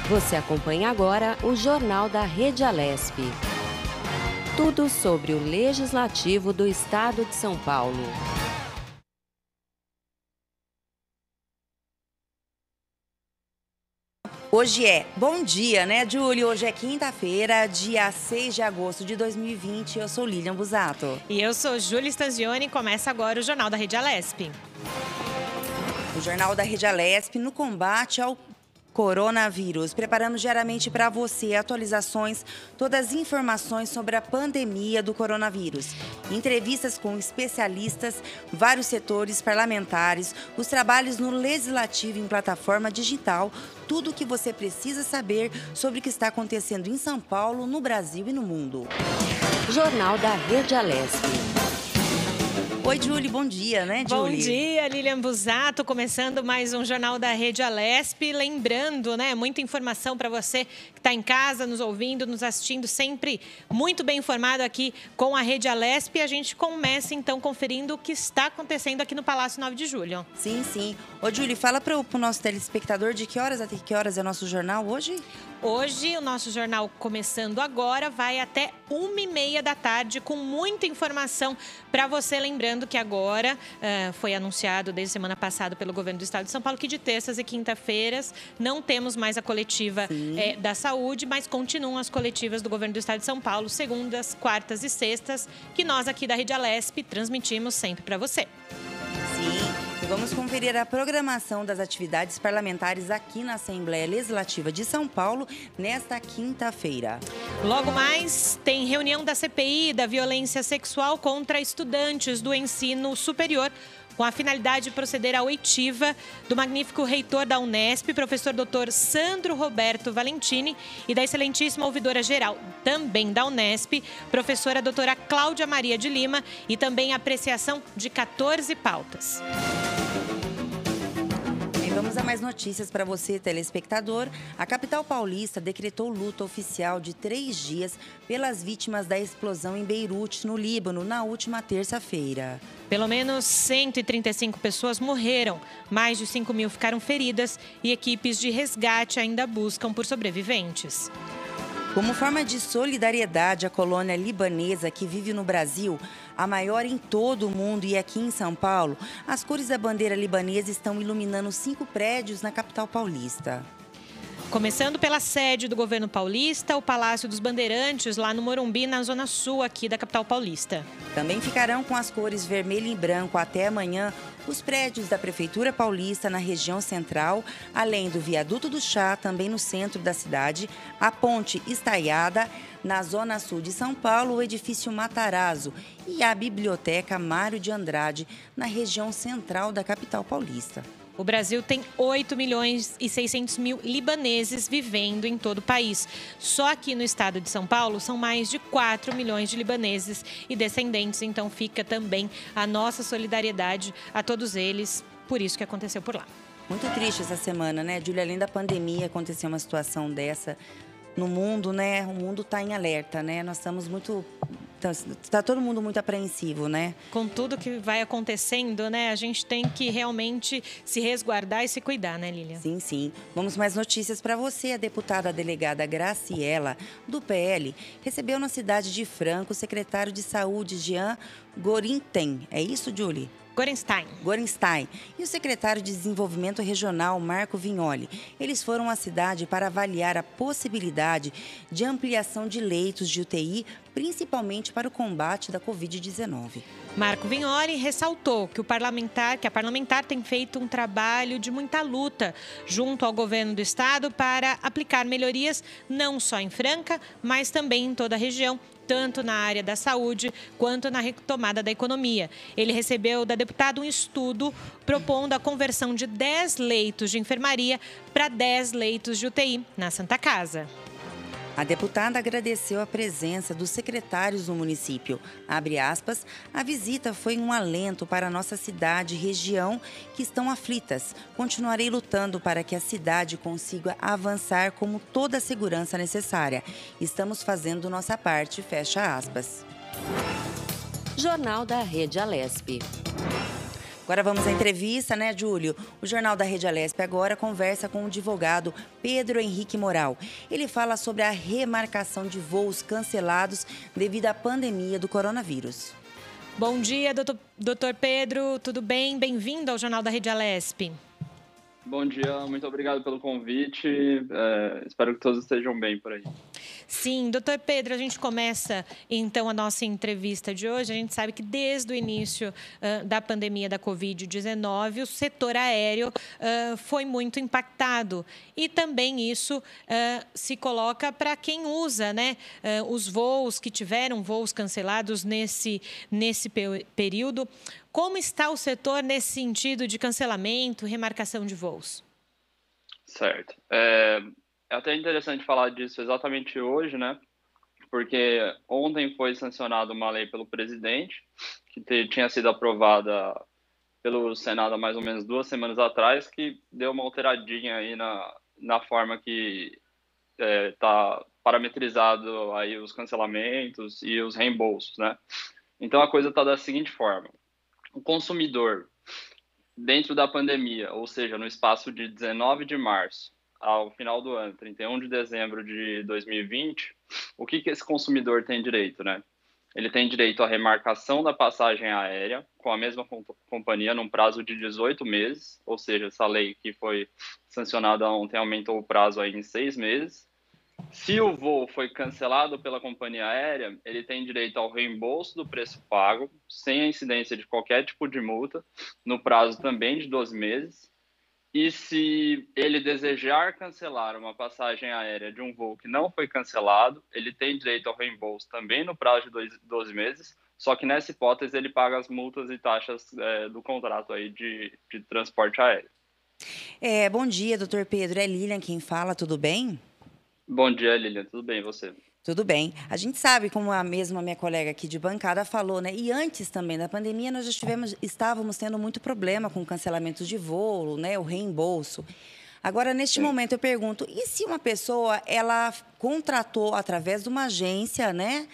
Você acompanha agora o Jornal da Rede Alesp. Tudo sobre o Legislativo do Estado de São Paulo. Hoje é bom dia, né, Júlio? Hoje é quinta-feira, dia 6 de agosto de 2020. Eu sou Lilian Busato. E eu sou Júlia Stanzioni e começa agora o Jornal da Rede Alesp. O Jornal da Rede Alesp no combate ao coronavírus. Preparamos diariamente para você atualizações, todas as informações sobre a pandemia do coronavírus. Entrevistas com especialistas, vários setores parlamentares, os trabalhos no Legislativo em plataforma digital, tudo o que você precisa saber sobre o que está acontecendo em São Paulo, no Brasil e no mundo. Jornal da Rede Alesp. Oi, Júlia, bom dia, né, Júlia? Bom dia, Lilian Busato, começando mais um Jornal da Rede Alesp. Lembrando, né, muita informação para você que está em casa, nos ouvindo, nos assistindo, sempre muito bem informado aqui com a Rede Alesp. E a gente começa, então, conferindo o que está acontecendo aqui no Palácio 9 de Julho. Sim, sim. Ô, Júlia, fala para o nosso telespectador de que horas até que horas é o nosso jornal hoje? Hoje, o nosso jornal começando agora, vai até 1h30 da tarde, com muita informação para você. Lembrando que agora foi anunciado desde semana passada pelo governo do estado de São Paulo que de terças e quinta-feiras não temos mais a coletiva da saúde, mas continuam as coletivas do governo do estado de São Paulo, segundas, quartas e sextas, que nós aqui da Rede Alesp transmitimos sempre para você. Sim. E vamos conferir a programação das atividades parlamentares aqui na Assembleia Legislativa de São Paulo nesta quinta-feira. Logo mais, tem reunião da CPI da violência sexual contra estudantes do ensino superior, com a finalidade de proceder à oitiva do magnífico reitor da Unesp, professor Dr. Sandro Roberto Valentini, e da excelentíssima ouvidora-geral, também da Unesp, professora doutora Cláudia Maria de Lima, e também apreciação de 14 pautas. Vamos a mais notícias para você, telespectador. A capital paulista decretou luto oficial de 3 dias pelas vítimas da explosão em Beirute, no Líbano, na última terça-feira. Pelo menos 135 pessoas morreram, mais de 5.000 ficaram feridas e equipes de resgate ainda buscam por sobreviventes. Como forma de solidariedade à colônia libanesa que vive no Brasil, a maior em todo o mundo e aqui em São Paulo, as cores da bandeira libanesa estão iluminando 5 prédios na capital paulista. Começando pela sede do governo paulista, o Palácio dos Bandeirantes, lá no Morumbi, na zona sul aqui da capital paulista. Também ficarão com as cores vermelho e branco até amanhã os prédios da Prefeitura Paulista na região central, além do Viaduto do Chá, também no centro da cidade, a Ponte Estaiada, na zona sul de São Paulo, o edifício Matarazzo e a Biblioteca Mário de Andrade, na região central da capital paulista. O Brasil tem 8.600.000 libaneses vivendo em todo o país. Só aqui no estado de São Paulo são mais de 4 milhões de libaneses e descendentes. Então fica também a nossa solidariedade a todos eles, por isso que aconteceu por lá. Muito triste essa semana, né, Júlia? Além da pandemia, aconteceu uma situação dessa no mundo, né? O mundo está em alerta, né? Nós estamos muito... Está todo mundo muito apreensivo, né? Com tudo que vai acontecendo, né? A gente tem que realmente se resguardar e se cuidar, né, Lilian? Sim, sim. Vamos mais notícias para você. A deputada delegada Graciela, do PL, recebeu na cidade de Franca o secretário de Saúde, Jean Gorinten. É isso, Julie? Gorenstein e o secretário de Desenvolvimento Regional, Marco Vignoli. Eles foram à cidade para avaliar a possibilidade de ampliação de leitos de UTI, principalmente para o combate da Covid-19. Marco Vignoli ressaltou que a parlamentar tem feito um trabalho de muita luta junto ao governo do estado para aplicar melhorias não só em Franca, mas também em toda a região, tanto na área da saúde quanto na retomada da economia. Ele recebeu da deputada um estudo propondo a conversão de 10 leitos de enfermaria para 10 leitos de UTI na Santa Casa. A deputada agradeceu a presença dos secretários do município. Abre aspas, a visita foi um alento para a nossa cidade e região que estão aflitas. Continuarei lutando para que a cidade consiga avançar com toda a segurança necessária. Estamos fazendo nossa parte, fecha aspas. Jornal da Rede Alesp. Agora vamos à entrevista, né, Júlio? O Jornal da Rede Alesp agora conversa com o advogado Pedro Henrique Moral. Ele fala sobre a remarcação de voos cancelados devido à pandemia do coronavírus. Bom dia, doutor Pedro, tudo bem? Bem-vindo ao Jornal da Rede Alesp. Bom dia, muito obrigado pelo convite. Espero que todos estejam bem por aí. Sim, doutor Pedro, a gente começa então a nossa entrevista de hoje. A gente sabe que desde o início da pandemia da Covid-19, o setor aéreo foi muito impactado. E também isso se coloca para quem usa, né, os voos que tiveram voos cancelados nesse período. Como está o setor nesse sentido de cancelamento, remarcação de voos? Certo. É até interessante falar disso exatamente hoje, né? Porque ontem foi sancionada uma lei pelo presidente, que tinha sido aprovada pelo Senado há mais ou menos 2 semanas atrás, que deu uma alteradinha aí na forma que está parametrizado aí os cancelamentos e os reembolsos, né? Então a coisa está da seguinte forma: o consumidor, dentro da pandemia, ou seja, no espaço de 19 de março ao final do ano, 31 de dezembro de 2020, o que esse consumidor tem direito, né? Ele tem direito à remarcação da passagem aérea com a mesma companhia num prazo de 18 meses, ou seja, essa lei que foi sancionada ontem aumentou o prazo aí em 6 meses. Se o voo foi cancelado pela companhia aérea, ele tem direito ao reembolso do preço pago, sem a incidência de qualquer tipo de multa, no prazo também de 12 meses. E se ele desejar cancelar uma passagem aérea de um voo que não foi cancelado, ele tem direito ao reembolso também no prazo de 12 meses, só que nessa hipótese ele paga as multas e taxas do contrato aí de transporte aéreo. Bom dia, doutor Pedro. É Lilian quem fala, tudo bem? Bom dia, Lilian. Tudo bem, e você? Tudo bem. A gente sabe, como a minha colega aqui de bancada falou, né? E antes também da pandemia, nós já estávamos tendo muito problema com cancelamentos de voo, né? O reembolso. Agora, neste momento, eu pergunto, e se uma pessoa, ela contratou através de uma agência, né?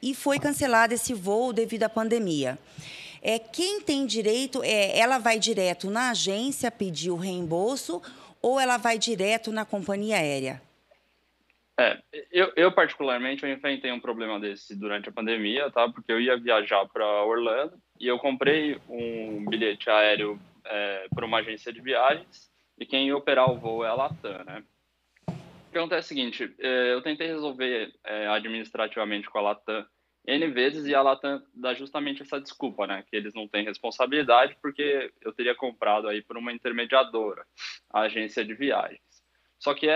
E foi cancelado esse voo devido à pandemia? Quem tem direito, ela vai direto na agência pedir o reembolso ou ela vai direto na companhia aérea? Eu particularmente, eu enfrentei um problema desse durante a pandemia, tá? Porque eu ia viajar para Orlando e eu comprei um bilhete aéreo por uma agência de viagens e quem ia operar o voo é a Latam, né? O que acontece é o seguinte, eu tentei resolver administrativamente com a Latam N vezes e a Latam dá justamente essa desculpa, né? Que eles não têm responsabilidade porque eu teria comprado aí por uma intermediadora, a agência de viagens. Só que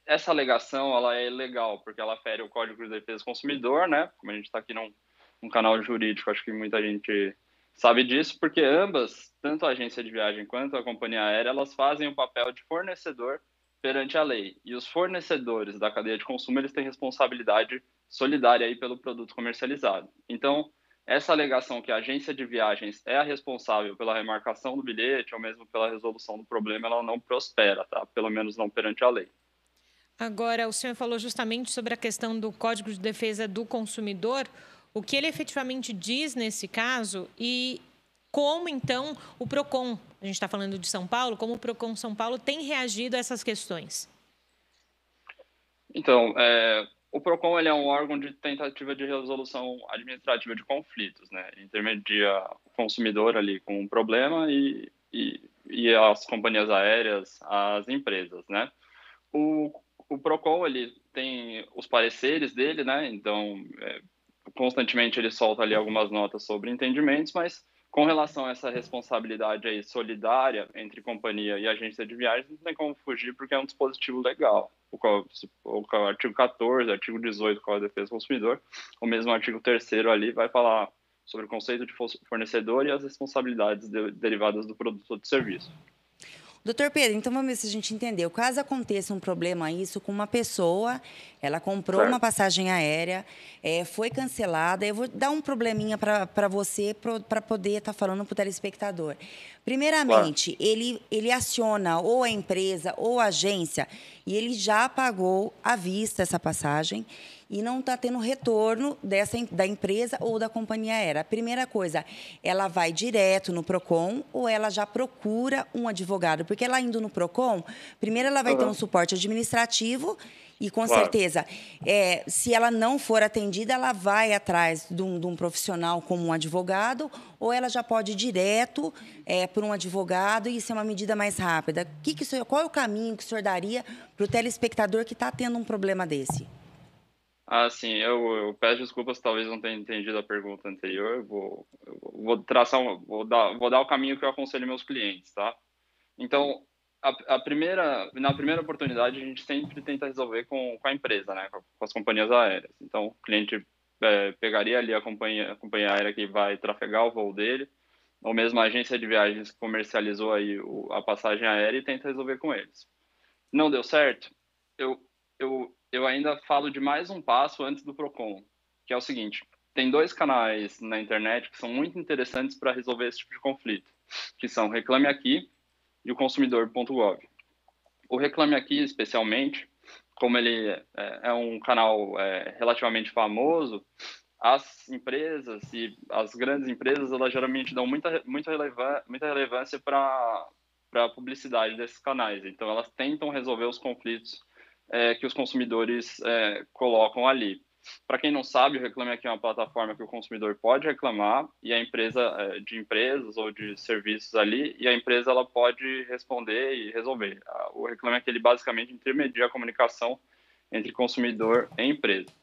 essa alegação, ela é ilegal, porque ela fere o Código de Defesa do Consumidor, né? Como a gente está aqui num canal jurídico, acho que muita gente sabe disso, porque ambas, tanto a agência de viagem quanto a companhia aérea, elas fazem o papel de fornecedor perante a lei. E os fornecedores da cadeia de consumo, eles têm responsabilidade solidária aí pelo produto comercializado. Então, essa alegação que a agência de viagens é a responsável pela remarcação do bilhete ou mesmo pela resolução do problema, ela não prospera, tá? Pelo menos não perante a lei. Agora, o senhor falou justamente sobre a questão do Código de Defesa do Consumidor. O que ele efetivamente diz nesse caso e como, então, o PROCON, a gente está falando de São Paulo, como o PROCON São Paulo tem reagido a essas questões? Então, o PROCON ele é um órgão de tentativa de resolução administrativa de conflitos, né? Intermedia o consumidor ali com um problema e as companhias aéreas, as empresas, né? O PROCON, ele tem os pareceres dele, né? Então, constantemente ele solta ali algumas notas sobre entendimentos, mas com relação a essa responsabilidade aí solidária entre companhia e agência de viagens, não tem como fugir porque é um dispositivo legal. O artigo 14, artigo 18 do Código de Defesa do Consumidor, o mesmo artigo 3º ali vai falar sobre o conceito de fornecedor e as responsabilidades derivadas do produto ou do serviço. Doutor Pedro, então vamos ver se a gente entendeu. Caso aconteça um problema isso com uma pessoa, ela comprou uma passagem aérea, foi cancelada, eu vou dar um probleminha para você, para poder estar falando para o telespectador. Primeiramente, ele aciona ou a empresa ou a agência e ele já pagou à vista essa passagem e não está tendo retorno da empresa ou da companhia aérea. A primeira coisa, ela vai direto no PROCON ou ela já procura um advogado? Porque ela indo no PROCON, primeiro ela vai ter um suporte administrativo e, com certeza, se ela não for atendida, ela vai atrás de um profissional como um advogado ou ela já pode ir direto por um advogado e isso é uma medida mais rápida. Qual é o caminho que o senhor daria para o telespectador que está tendo um problema desse? Sim, eu peço desculpas, talvez não tenha entendido a pergunta anterior. Eu vou vou dar o caminho que eu aconselho meus clientes, tá? Então, na primeira oportunidade, a gente sempre tenta resolver com a empresa, né? Com as companhias aéreas. Então, o cliente pegaria ali a companhia aérea que vai trafegar o voo dele, ou mesmo a agência de viagens que comercializou aí a passagem aérea e tenta resolver com eles. Não deu certo? Eu ainda falo de mais um passo antes do PROCON, que é o seguinte: tem 2 canais na internet que são muito interessantes para resolver esse tipo de conflito, que são o Reclame Aqui e o Consumidor.gov. O Reclame Aqui, especialmente, como ele é um canal relativamente famoso, as empresas e as grandes empresas, elas geralmente dão muita relevância para a publicidade desses canais. Então, elas tentam resolver os conflitos que os consumidores colocam ali. Para quem não sabe, o Reclame Aqui é uma plataforma que o consumidor pode reclamar e a empresa, de empresas ou de serviços ali, e a empresa ela pode responder e resolver. O Reclame Aqui ele basicamente intermedia a comunicação entre consumidor e empresa.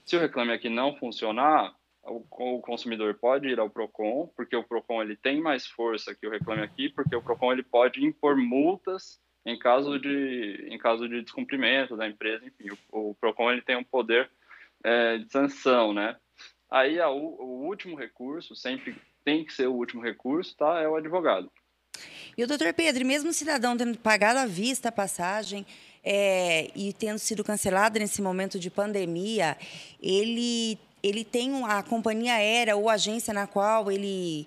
Se o Reclame Aqui não funcionar, o consumidor pode ir ao PROCON, porque o PROCON ele tem mais força que o Reclame Aqui, porque o PROCON ele pode impor multas em caso de descumprimento da empresa. Enfim, o PROCON ele tem um poder de sanção, né? Aí o último recurso, sempre tem que ser o último recurso, tá? É o advogado. E o doutor Pedro, mesmo o cidadão tendo pagado à vista a passagem e tendo sido cancelado nesse momento de pandemia, ele tem a companhia aérea ou agência na qual ele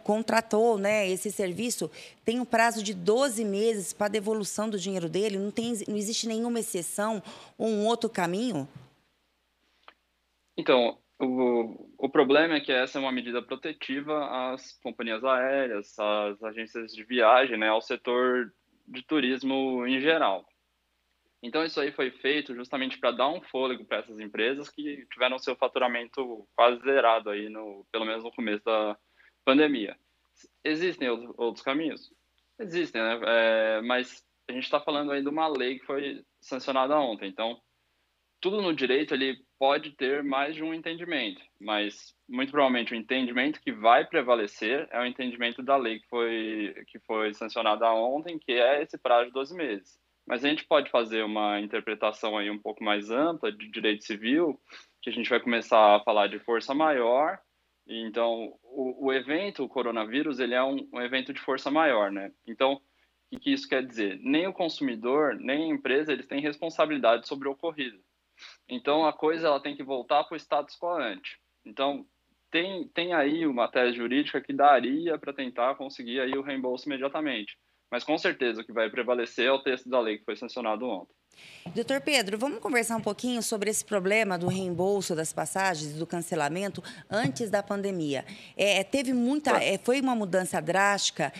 contratou, né, esse serviço, tem um prazo de 12 meses para devolução do dinheiro dele? Não existe nenhuma exceção ou um outro caminho? Então, o problema é que essa é uma medida protetiva às companhias aéreas, às agências de viagem, né, ao setor de turismo em geral. Então, isso aí foi feito justamente para dar um fôlego para essas empresas que tiveram seu faturamento quase zerado aí, pelo menos no começo da pandemia. Existem outros caminhos? Existem, né? Mas a gente está falando aí de uma lei que foi sancionada ontem. Então, tudo no direito ele pode ter mais de um entendimento, mas muito provavelmente o entendimento que vai prevalecer é o entendimento da lei que foi sancionada ontem, que é esse prazo de 12 meses. Mas a gente pode fazer uma interpretação aí um pouco mais ampla de direito civil, que a gente vai começar a falar de força maior. Então, o evento, o coronavírus, ele é um evento de força maior, né? Então, o que isso quer dizer? Nem o consumidor, nem a empresa, eles têm responsabilidade sobre o ocorrido. Então, a coisa ela tem que voltar para o status quo ante. Então, tem aí uma tese jurídica que daria para tentar conseguir aí o reembolso imediatamente. Mas, com certeza, o que vai prevalecer é o texto da lei que foi sancionado ontem. Doutor Pedro, vamos conversar um pouquinho sobre esse problema do reembolso das passagens e do cancelamento antes da pandemia. Foi uma mudança drástica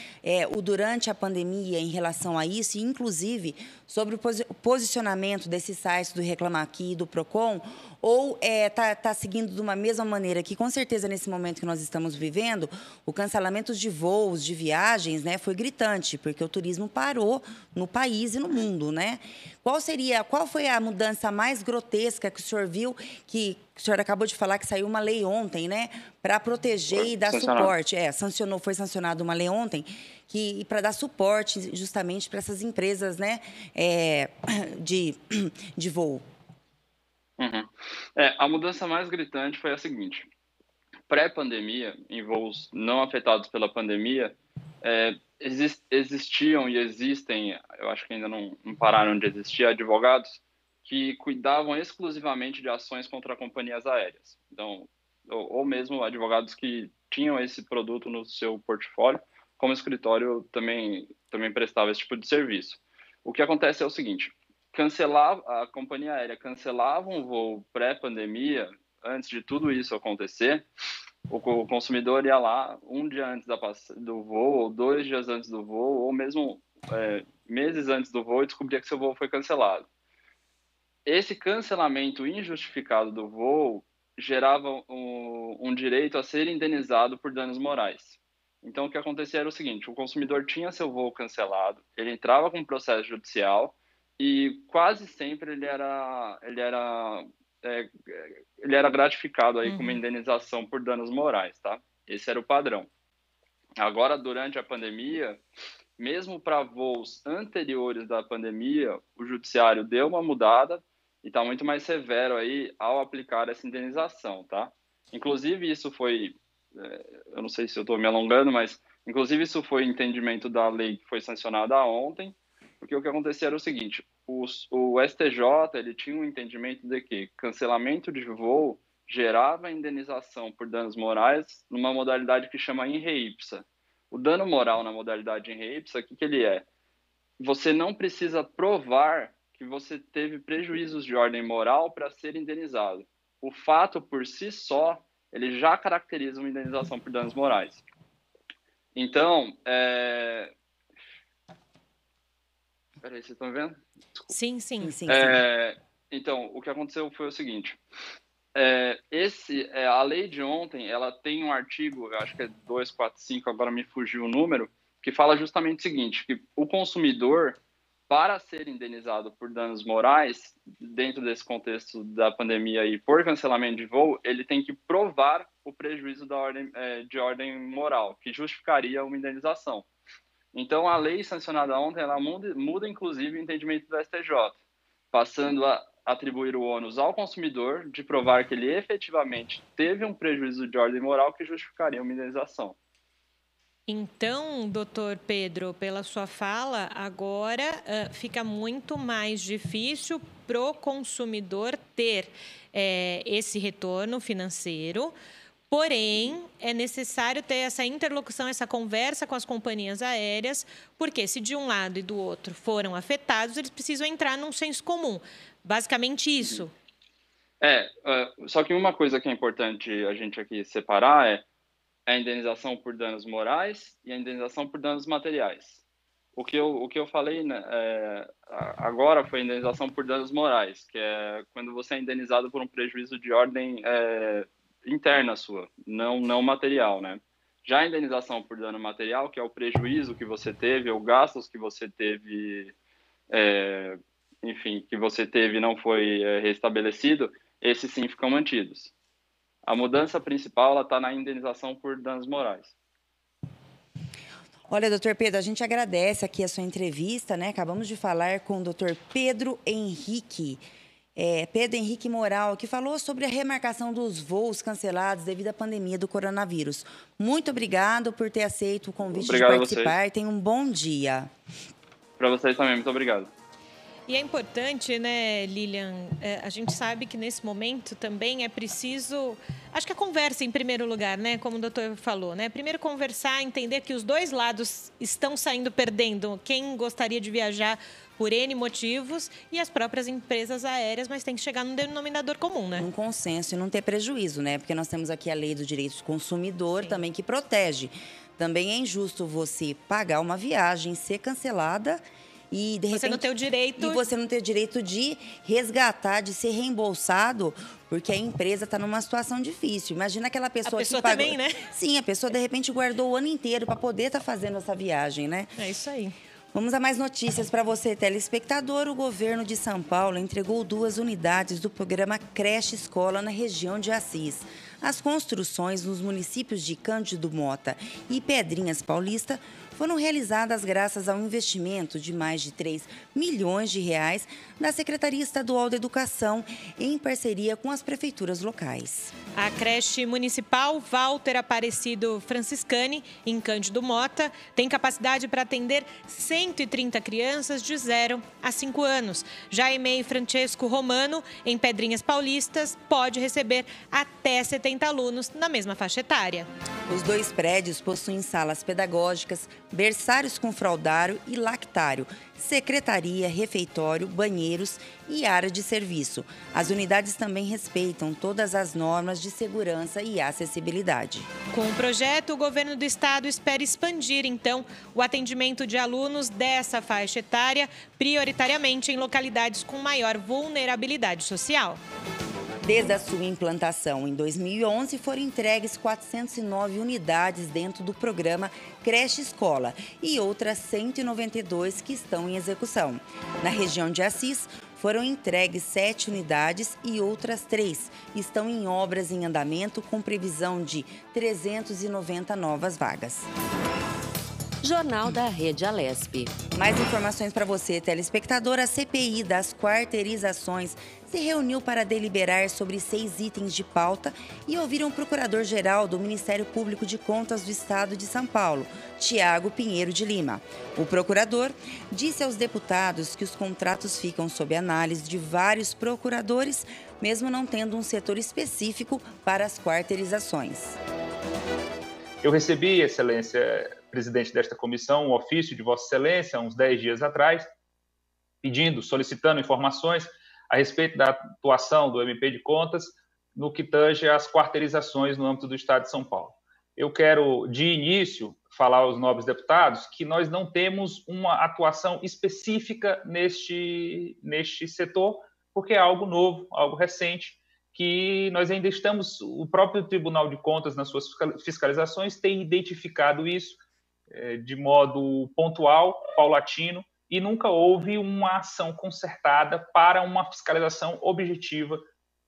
durante a pandemia em relação a isso, e inclusive sobre o posicionamento desses sites do Reclama Aqui e do PROCON, ou está seguindo de uma mesma maneira que, com certeza, nesse momento que nós estamos vivendo, o cancelamento de voos, de viagens, né, foi gritante, porque o turismo parou no país e no mundo, né? Qual foi a mudança mais grotesca que o senhor viu, que o senhor acabou de falar que saiu uma lei ontem, né, para proteger e dar suporte? Foi sancionada uma lei ontem para dar suporte justamente para essas empresas, né, de voo. Uhum. A mudança mais gritante foi a seguinte: pré-pandemia, em voos não afetados pela pandemia, existiam e existem, eu acho que ainda não pararam de existir, advogados que cuidavam exclusivamente de ações contra companhias aéreas. Então, ou mesmo advogados que tinham esse produto no seu portfólio, como escritório também prestava esse tipo de serviço. O que acontece é o seguinte: a companhia aérea cancelava um voo pré-pandemia, antes de tudo isso acontecer, o consumidor ia lá um dia antes do voo, ou 2 dias antes do voo, ou mesmo meses antes do voo, e descobria que seu voo foi cancelado. Esse cancelamento injustificado do voo gerava um direito a ser indenizado por danos morais. Então, o que acontecia era o seguinte: o consumidor tinha seu voo cancelado, ele entrava com um processo judicial e quase sempre ele era gratificado aí com uma indenização por danos morais, tá? Esse era o padrão. Agora, durante a pandemia, mesmo para voos anteriores da pandemia, o judiciário deu uma mudada e está muito mais severo aí ao aplicar essa indenização, tá? Inclusive, isso foi, eu não sei se eu estou me alongando, mas inclusive isso foi entendimento da lei que foi sancionada ontem, porque o que acontecia era o seguinte: o STJ ele tinha um entendimento de que cancelamento de voo gerava indenização por danos morais numa modalidade que chama in re ipsa. O dano moral na modalidade in re ipsa, o que ele é? Você não precisa provar que você teve prejuízos de ordem moral para ser indenizado. O fato por si só, ele já caracteriza uma indenização por danos morais. Então, Peraí, vocês estão vendo? Desculpa. Sim. Então, o que aconteceu foi o seguinte: a lei de ontem, ela tem um artigo, eu acho que é 245, agora me fugiu o número, que fala justamente o seguinte: que o consumidor, para ser indenizado por danos morais, dentro desse contexto da pandemia e por cancelamento de voo, ele tem que provar o prejuízo de ordem moral, que justificaria uma indenização. Então, a lei sancionada ontem, ela muda inclusive o entendimento do STJ, passando a atribuir o ônus ao consumidor de provar que ele efetivamente teve um prejuízo de ordem moral que justificaria uma indenização. Então, doutor Pedro, pela sua fala, agora fica muito mais difícil para o consumidor ter esse retorno financeiro. Porém, é necessário ter essa interlocução, essa conversa com as companhias aéreas, porque se de um lado e do outro foram afetados, eles precisam entrar num senso comum. Basicamente isso. Só que uma coisa que é importante a gente aqui separar é a indenização por danos morais e a indenização por danos materiais. O que eu falei, né, agora foi a indenização por danos morais, que é quando você é indenizado por um prejuízo de ordem interna sua, não material, né? Já a indenização por dano material, que é o prejuízo que você teve, ou gastos que você teve, que você teve e não foi restabelecido, esses sim ficam mantidos. A mudança principal está na indenização por danos morais. Olha, doutor Pedro, a gente agradece aqui a sua entrevista, né? Acabamos de falar com o doutor Pedro Henrique Moral, que falou sobre a remarcação dos voos cancelados devido à pandemia do coronavírus. Muito obrigado por ter aceito o convite de participar. Tenha um bom dia. Para vocês também, muito obrigado. E é importante, né, Lilian, a gente sabe que nesse momento também é preciso, acho que a conversa em primeiro lugar, né, como o doutor falou, né, primeiro conversar, entender que os dois lados estão saindo perdendo, quem gostaria de viajar por N motivos e as próprias empresas aéreas, mas tem que chegar num denominador comum, né? Um consenso e não ter prejuízo, né, porque nós temos aqui a lei do direito do consumidor também que protege. Também é injusto você pagar uma viagem, ser cancelada e de repente você não ter o direito. E você não ter o direito de resgatar, de ser reembolsado, porque a empresa está numa situação difícil. Imagina aquela pessoa que pagou. Também, né? Sim, a pessoa de repente guardou o ano inteiro para poder estar fazendo essa viagem, né? É isso aí. Vamos a mais notícias para você, telespectador. O governo de São Paulo entregou 2 unidades do programa Creche Escola na região de Assis. As construções nos municípios de Cândido Mota e Pedrinhas Paulista foram realizadas graças ao investimento de mais de 3 milhões de reais da Secretaria Estadual da Educação, em parceria com as prefeituras locais. A creche municipal Walter Aparecido Franciscani, em Cândido Mota, tem capacidade para atender 130 crianças de 0 a 5 anos. Já a EMEI Francesco Romano, em Pedrinhas Paulistas, pode receber até 70 alunos na mesma faixa etária. Os 2 prédios possuem salas pedagógicas, berçários com fraldário e lactário, secretaria, refeitório, banheiros e área de serviço. As unidades também respeitam todas as normas de segurança e acessibilidade. Com o projeto, o governo do estado espera expandir, então, o atendimento de alunos dessa faixa etária, prioritariamente em localidades com maior vulnerabilidade social. Desde a sua implantação em 2011, foram entregues 409 unidades dentro do programa Creche Escola e outras 192 que estão em execução. Na região de Assis, foram entregues 7 unidades e outras 3 estão em obras em andamento com previsão de 390 novas vagas. Jornal da Rede Alesp. Mais informações para você, telespectador. A CPI das quarteirizações se reuniu para deliberar sobre 6 itens de pauta e ouviram o Procurador-Geral do Ministério Público de Contas do Estado de São Paulo, Tiago Pinheiro de Lima. O procurador disse aos deputados que os contratos ficam sob análise de vários procuradores, mesmo não tendo um setor específico para as quarteirizações. Eu recebi, Excelência Presidente desta comissão, um ofício de Vossa Excelência, há uns 10 dias atrás, solicitando informações a respeito da atuação do MP de Contas no que tange às quarteirizações no âmbito do Estado de São Paulo. Eu quero, de início, falar aos nobres deputados que nós não temos uma atuação específica neste setor, porque é algo novo, algo recente, que nós ainda estamos, o próprio Tribunal de Contas, nas suas fiscalizações, tem identificado isso de modo pontual, paulatino, e nunca houve uma ação concertada para uma fiscalização objetiva,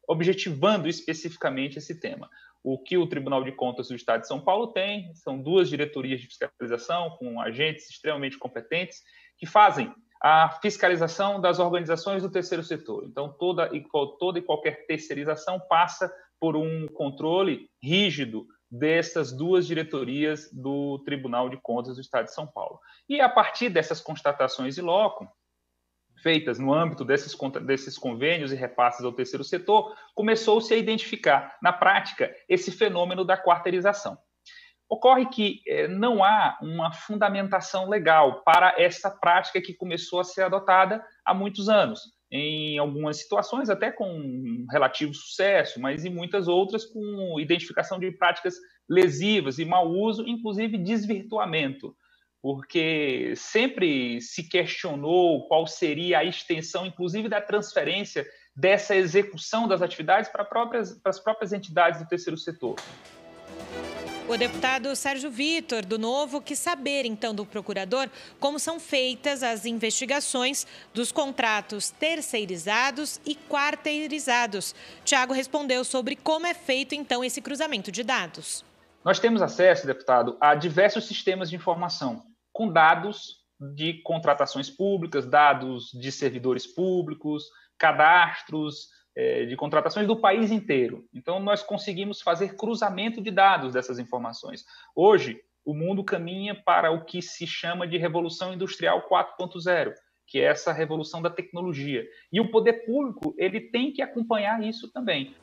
objetivando especificamente esse tema. O que o Tribunal de Contas do Estado de São Paulo tem são 2 diretorias de fiscalização com agentes extremamente competentes que fazem a fiscalização das organizações do terceiro setor. Então, toda e qualquer terceirização passa por um controle rígido dessas 2 diretorias do Tribunal de Contas do Estado de São Paulo. E a partir dessas constatações in loco, feitas no âmbito desses convênios e repasses ao terceiro setor, começou-se a identificar, na prática, esse fenômeno da quarteirização. Ocorre que não há uma fundamentação legal para essa prática que começou a ser adotada há muitos anos. Em algumas situações até com relativo sucesso, mas em muitas outras com identificação de práticas lesivas e mau uso, inclusive desvirtuamento, porque sempre se questionou qual seria a extensão, inclusive da transferência dessa execução das atividades para as próprias entidades do terceiro setor. O deputado Sérgio Vitor, do Novo, quis saber, então, do procurador como são feitas as investigações dos contratos terceirizados e quarteirizados. Tiago respondeu sobre como é feito, então, esse cruzamento de dados. Nós temos acesso, deputado, a diversos sistemas de informação, com dados de contratações públicas, dados de servidores públicos, cadastros de contratações do país inteiro. Então, nós conseguimos fazer cruzamento de dados dessas informações. Hoje, o mundo caminha para o que se chama de Revolução Industrial 4.0, que é essa revolução da tecnologia. E o poder público ele tem que acompanhar isso também.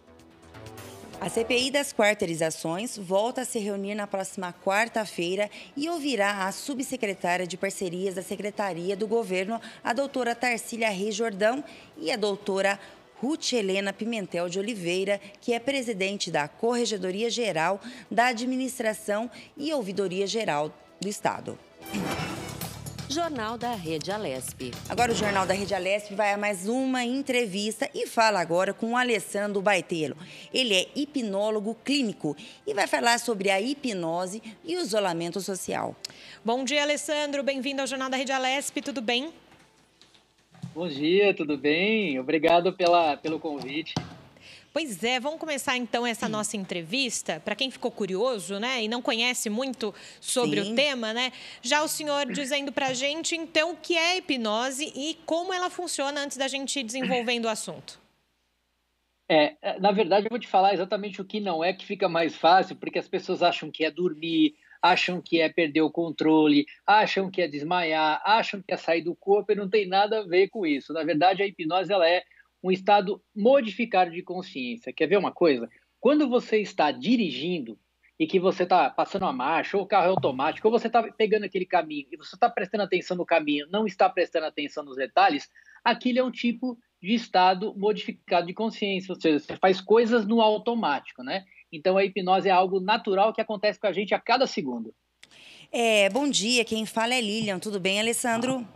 A CPI das quarteirizações volta a se reunir na próxima quarta-feira e ouvirá a subsecretária de Parcerias da Secretaria do Governo, a doutora Tarsília Reis Jordão, e a doutora Ruth Helena Pimentel de Oliveira, que é presidente da Corregedoria Geral da Administração e Ouvidoria Geral do Estado. Jornal da Rede Alesp. Agora o Jornal da Rede Alesp vai a mais uma entrevista e fala agora com o Alessandro Baitello. Ele é hipnólogo clínico e vai falar sobre a hipnose e o isolamento social. Bom dia, Alessandro. Bem-vindo ao Jornal da Rede Alesp. Tudo bem? Bom dia, tudo bem? Obrigado pelo convite. Pois é, vamos começar então essa nossa entrevista. Para quem ficou curioso, né, e não conhece muito sobre o tema, né, já o senhor dizendo para a gente, então, o que é a hipnose e como ela funciona antes da gente ir desenvolvendo o assunto. Na verdade, eu vou te falar exatamente o que não é, que fica mais fácil, porque as pessoas acham que é dormir, acham que é perder o controle, acham que é desmaiar, acham que é sair do corpo e não tem nada a ver com isso. Na verdade, a hipnose ela é um estado modificado de consciência. Quer ver uma coisa? Quando você está dirigindo e que você está passando a marcha, ou o carro é automático, ou você está pegando aquele caminho e você está prestando atenção no caminho, não está prestando atenção nos detalhes, aquilo é um tipo de estado modificado de consciência, ou seja, você faz coisas no automático, né? Então, a hipnose é algo natural que acontece com a gente a cada segundo. Bom dia, quem fala é Lilian, tudo bem, Alessandro?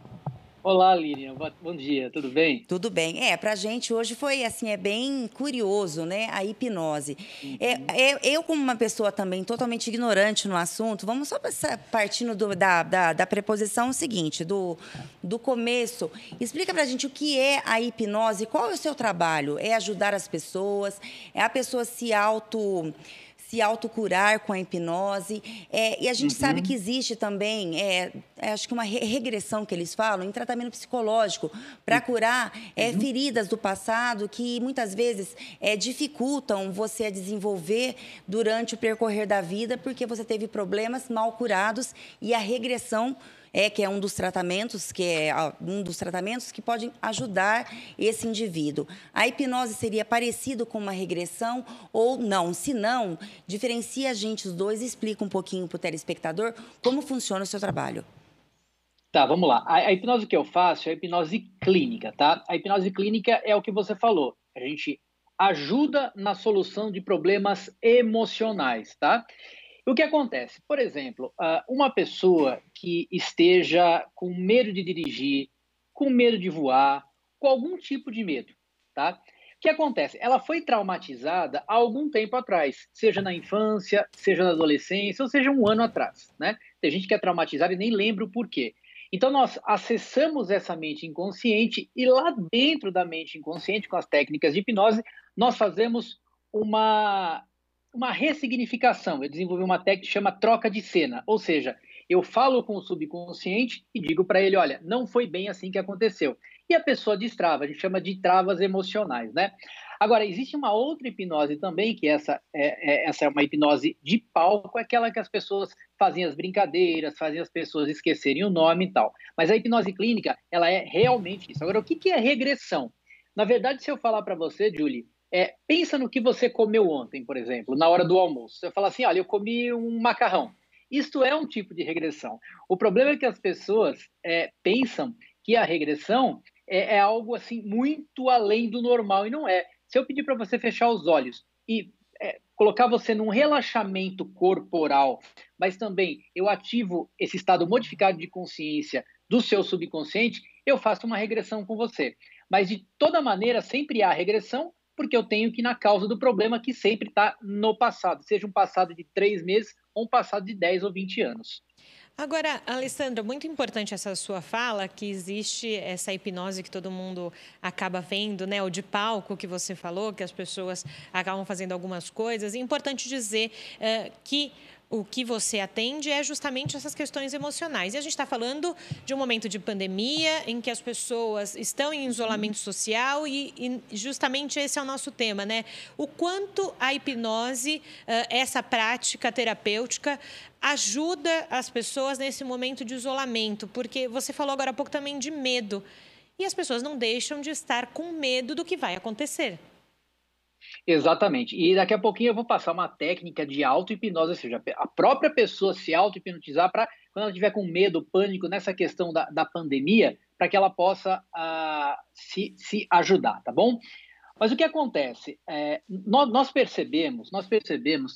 Olá, Lilian, bom dia, tudo bem? Tudo bem. Pra gente hoje foi assim, bem curioso, né, a hipnose. Eu, como uma pessoa também totalmente ignorante no assunto, vamos só partindo da preposição seguinte, do começo. Explica pra gente o que é a hipnose, qual é o seu trabalho? É ajudar as pessoas? É a pessoa se autocurar com a hipnose. E a gente sabe que existe também, acho que uma regressão que eles falam, em tratamento psicológico, para curar feridas do passado que muitas vezes dificultam você a desenvolver durante o percorrer da vida, porque você teve problemas mal curados e a regressão que é um dos tratamentos que pode ajudar esse indivíduo. A hipnose seria parecido com uma regressão ou não? Se não, diferencia a gente os dois e explica um pouquinho para o telespectador como funciona o seu trabalho. Tá, vamos lá. A hipnose que eu faço é a hipnose clínica, tá? A hipnose clínica é o que você falou. A gente ajuda na solução de problemas emocionais, tá? O que acontece? Por exemplo, uma pessoa que esteja com medo de dirigir, com medo de voar, com algum tipo de medo, tá? O que acontece? Ela foi traumatizada há algum tempo atrás, seja na infância, seja na adolescência, ou seja, um ano atrás, né? Tem gente que é traumatizada e nem lembra o porquê. Então, nós acessamos essa mente inconsciente e lá dentro da mente inconsciente, com as técnicas de hipnose, nós fazemos uma ressignificação. Eu desenvolvi uma técnica que chama troca de cena, ou seja, eu falo com o subconsciente e digo para ele, olha, não foi bem assim que aconteceu. E a pessoa destrava, a gente chama de travas emocionais, né? Agora, existe uma outra hipnose também, que essa é uma hipnose de palco, aquela que as pessoas fazem as brincadeiras, fazem as pessoas esquecerem o nome e tal. Mas a hipnose clínica, ela é realmente isso. Agora, o que é regressão? Na verdade, se eu falar para você, Julie, pensa no que você comeu ontem, por exemplo, na hora do almoço. Você fala assim, olha, eu comi um macarrão. Isto é um tipo de regressão. O problema é que as pessoas pensam que a regressão é algo assim muito além do normal, e não é. Se eu pedir para você fechar os olhos e colocar você num relaxamento corporal, mas também eu ativo esse estado modificado de consciência do seu subconsciente, eu faço uma regressão com você. Mas, de toda maneira, sempre há regressão, porque eu tenho que ir na causa do problema, que sempre está no passado, seja um passado de 3 meses ou um passado de 10 ou 20 anos. Agora, Alessandra, muito importante essa sua fala, que existe essa hipnose que todo mundo acaba vendo, né? O de palco que você falou, que as pessoas acabam fazendo algumas coisas. É importante dizer que o que você atende é justamente essas questões emocionais. E a gente está falando de um momento de pandemia em que as pessoas estão em isolamento social e justamente esse é o nosso tema, né? O quanto a hipnose, essa prática terapêutica, ajuda as pessoas nesse momento de isolamento, porque você falou agora há pouco também de medo. E as pessoas não deixam de estar com medo do que vai acontecer. Exatamente. E daqui a pouquinho eu vou passar uma técnica de auto-hipnose, ou seja, a própria pessoa se auto-hipnotizar para, quando ela estiver com medo, pânico nessa questão da pandemia, para que ela possa se ajudar, tá bom? Mas o que acontece? Nós percebemos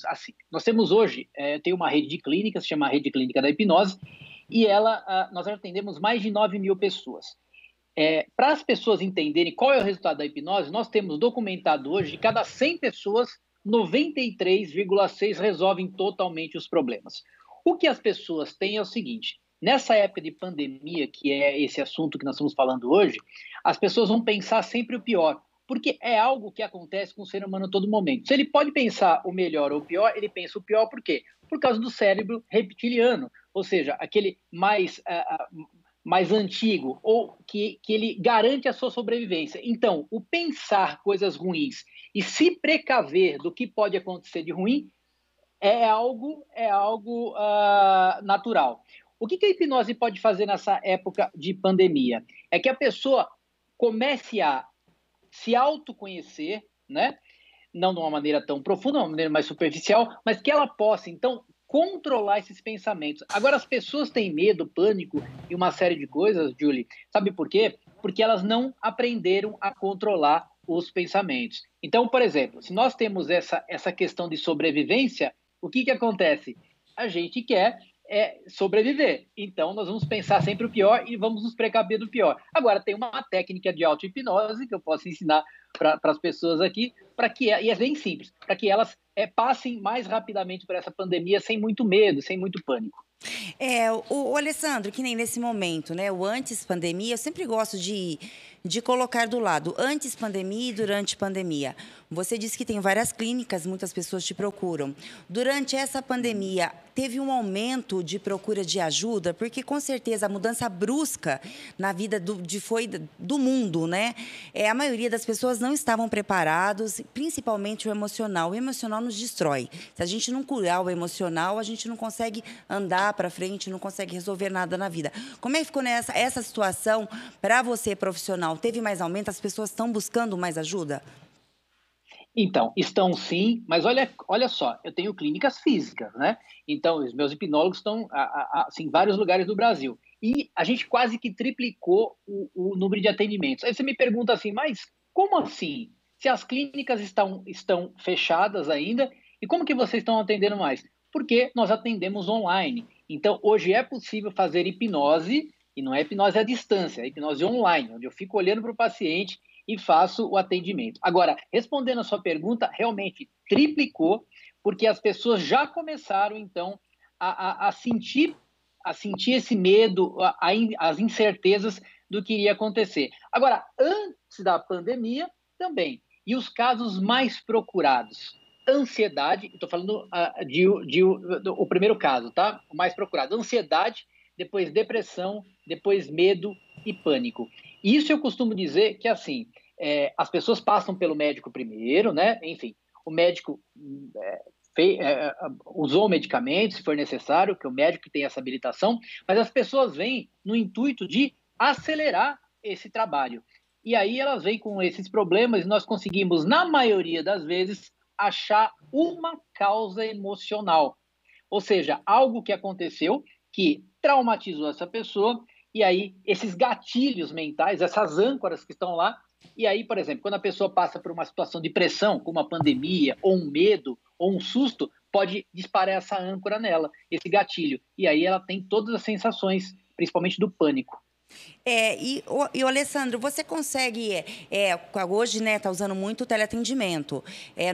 assim, nós temos hoje, tem uma rede de clínicas, se chama Rede Clínica da Hipnose, e nós atendemos mais de 9 mil pessoas. Para as pessoas entenderem qual é o resultado da hipnose, nós temos documentado hoje, de cada 100 pessoas, 93,6 resolvem totalmente os problemas. O que as pessoas têm é o seguinte, nessa época de pandemia, que é esse assunto que nós estamos falando hoje, as pessoas vão pensar sempre o pior. Porque é algo que acontece com o ser humano a todo momento. Se ele pode pensar o melhor ou o pior, ele pensa o pior por quê? Por causa do cérebro reptiliano, ou seja, aquele mais antigo, ou que ele garante a sua sobrevivência. Então, o pensar coisas ruins e se precaver do que pode acontecer de ruim é algo natural. O que a hipnose pode fazer nessa época de pandemia? É que a pessoa comece a se autoconhecer, né? Não de uma maneira tão profunda, de uma maneira mais superficial, mas que ela possa, então, controlar esses pensamentos. Agora, as pessoas têm medo, pânico e uma série de coisas, Julie. Sabe por quê? Porque elas não aprenderam a controlar os pensamentos. Então, por exemplo, se nós temos essa questão de sobrevivência, o que acontece? A gente quer sobreviver. Então, nós vamos pensar sempre o pior e vamos nos precaver do pior. Agora, tem uma técnica de auto-hipnose que eu posso ensinar para as pessoas aqui, e é bem simples, para que elas passem mais rapidamente por essa pandemia sem muito medo, sem muito pânico. O Alessandro, que nem nesse momento, né? O antes pandemia, eu sempre gosto de colocar do lado antes pandemia e durante pandemia. Você disse que tem várias clínicas, muitas pessoas te procuram. Durante essa pandemia, teve um aumento de procura de ajuda, porque com certeza a mudança brusca na vida do mundo, né? A maioria das pessoas não estavam preparados, principalmente o emocional. O emocional nos destrói. Se a gente não curar o emocional, a gente não consegue andar para frente, não consegue resolver nada na vida. Como é que ficou essa situação para você, profissional? Teve mais aumento? As pessoas estão buscando mais ajuda? Então, estão sim, mas olha só, eu tenho clínicas físicas, né? Então, os meus hipnólogos estão assim, em vários lugares do Brasil. E a gente quase que triplicou o número de atendimentos. Aí você me pergunta assim, mas como assim? Se as clínicas estão fechadas ainda, e como que vocês estão atendendo mais? Porque nós atendemos online. Então, hoje é possível fazer hipnose, e não é hipnose à distância, é hipnose online, onde eu fico olhando para o paciente e faço o atendimento. Agora, respondendo a sua pergunta, realmente triplicou, porque as pessoas já começaram, então, a sentir esse medo, as incertezas do que iria acontecer. Agora, antes da pandemia, também. E os casos mais procurados? Ansiedade, estou falando o primeiro caso, tá? O mais procurado. Ansiedade, depois depressão, depois medo e pânico. Isso eu costumo dizer que, assim, as pessoas passam pelo médico primeiro, né? Enfim, o médico usou o medicamento, se for necessário, que o médico tem essa habilitação, mas as pessoas vêm no intuito de acelerar esse trabalho. E aí elas vêm com esses problemas e nós conseguimos, na maioria das vezes, achar uma causa emocional. Ou seja, algo que aconteceu que traumatizou essa pessoa, e aí esses gatilhos mentais, essas âncoras que estão lá, e aí, por exemplo, quando a pessoa passa por uma situação de pressão, como uma pandemia, ou um medo, ou um susto, pode disparar essa âncora nela, esse gatilho. E aí ela tem todas as sensações, principalmente do pânico. E o Alessandro, você consegue, hoje, né, está usando muito o teleatendimento.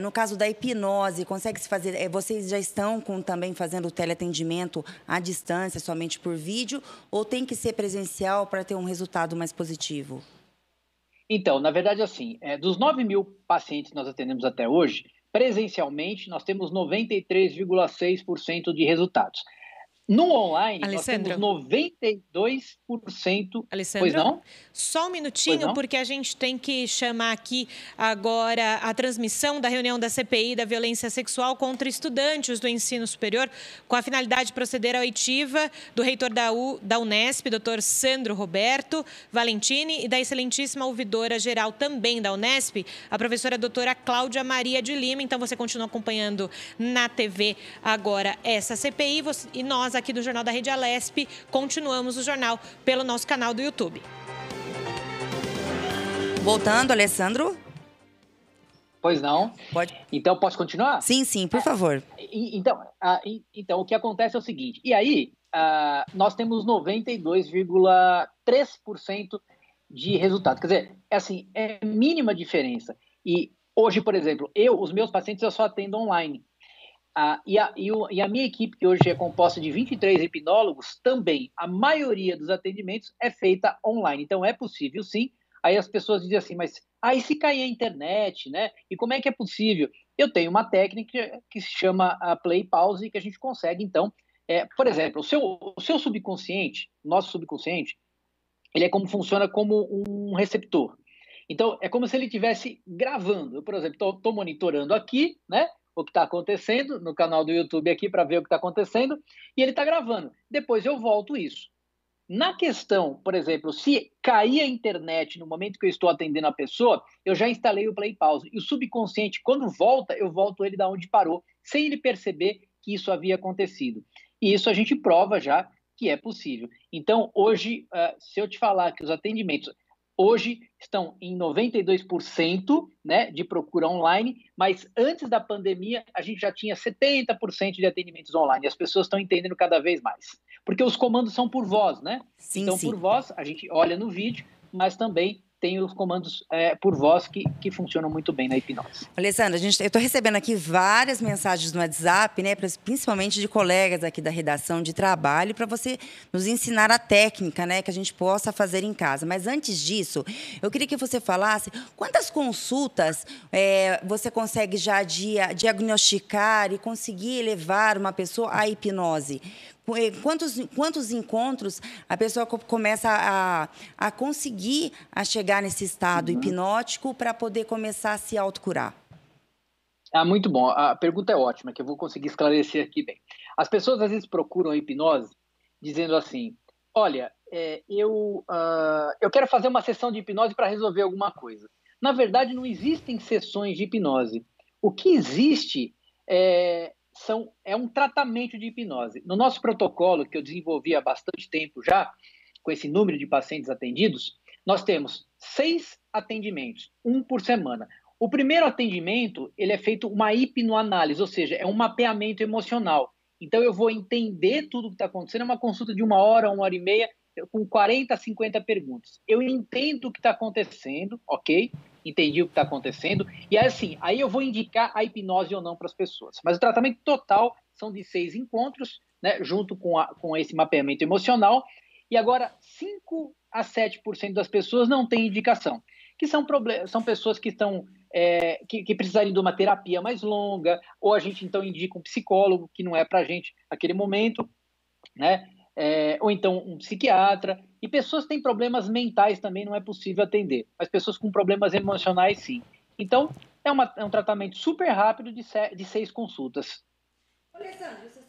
No caso da hipnose, consegue se fazer, vocês já estão também fazendo o teleatendimento à distância, somente por vídeo, ou tem que ser presencial para ter um resultado mais positivo? Então, na verdade, assim, dos 9.000 pacientes que nós atendemos até hoje, presencialmente, nós temos 93,6% de resultados. No online, Alessandro, nós temos 92%. Alessandro, Pois não? Só um minutinho, porque a gente tem que chamar aqui agora a transmissão da reunião da CPI da violência sexual contra estudantes do ensino superior, com a finalidade de proceder à oitiva do reitor da Unesp, doutor Sandro Roberto Valentini, e da excelentíssima ouvidora geral também da Unesp, a professora doutora Cláudia Maria de Lima. Então, você continua acompanhando na TV agora essa CPI, e nós aqui do Jornal da Rede Alesp continuamos o jornal pelo nosso canal do YouTube. Voltando, Alessandro? Pois não. Pode. Então, posso continuar? Sim, por favor. Então, o que acontece é o seguinte, e aí nós temos 92,3% de resultado. Quer dizer, assim, é mínima diferença. E hoje, por exemplo, os meus pacientes eu só atendo online. E a minha equipe, que hoje é composta de 23 hipnólogos, também, a maioria dos atendimentos é feita online. Então, é possível, sim, Aí as pessoas dizem assim, mas aí se cair a internet, né? E como é que é possível? Eu tenho uma técnica que se chama a play pause, que a gente consegue, então, por exemplo, o seu subconsciente, nosso subconsciente, ele é como funciona como um receptor. Então, é como se ele estivesse gravando. Eu, por exemplo, estou monitorando aqui, né? O que está acontecendo no canal do YouTube aqui para ver o que está acontecendo, e ele está gravando. Depois eu volto isso. Na questão, por exemplo, se cair a internet no momento que eu estou atendendo a pessoa, eu já instalei o play pause. E o subconsciente, quando volta, eu volto ele da onde parou, sem ele perceber que isso havia acontecido. E isso a gente prova já que é possível. Então, hoje, se eu te falar que os atendimentos hoje estão em 92%, né, de procura online, mas antes da pandemia a gente já tinha 70% de atendimentos online. E as pessoas estão entendendo cada vez mais. Porque os comandos são por voz, né? Sim, então, sim. por voz, a gente olha no vídeo, mas também tem os comandos por voz que funcionam muito bem na hipnose. Alessandra, eu estou recebendo aqui várias mensagens no WhatsApp, né, principalmente de colegas aqui da redação de trabalho, para você nos ensinar a técnica, né, que a gente possa fazer em casa. Mas antes disso, eu queria que você falasse quantas consultas você consegue já diagnosticar e conseguir levar uma pessoa à hipnose? Quantos encontros a pessoa começa a conseguir chegar nesse estado hipnótico para poder começar a se autocurar? Muito bom. A pergunta é ótima, que eu vou conseguir esclarecer aqui bem. As pessoas às vezes procuram a hipnose dizendo assim, olha, eu quero fazer uma sessão de hipnose para resolver alguma coisa. Na verdade, não existem sessões de hipnose. O que existe é um tratamento de hipnose. No nosso protocolo, que eu desenvolvi há bastante tempo já, com esse número de pacientes atendidos, nós temos 6 atendimentos, 1 por semana. O primeiro atendimento, ele é feito uma hipnoanálise, ou seja, é um mapeamento emocional. Então, eu vou entender tudo o que está acontecendo, é uma consulta de 1 hora, 1 hora e meia, com 40 a 50 perguntas. Eu entendo o que está acontecendo, ok? Entendi o que está acontecendo, e aí eu vou indicar a hipnose ou não para as pessoas. Mas o tratamento total são de 6 encontros, né, junto com esse mapeamento emocional, e agora 5 a 7% das pessoas não têm indicação, que são pessoas que estão que precisariam de uma terapia mais longa, ou a gente então indica um psicólogo, que não é para a gente naquele momento, né? Ou então um psiquiatra, e pessoas que têm problemas mentais também não é possível atender, mas pessoas com problemas emocionais sim. Então, é um tratamento super rápido de 6 consultas.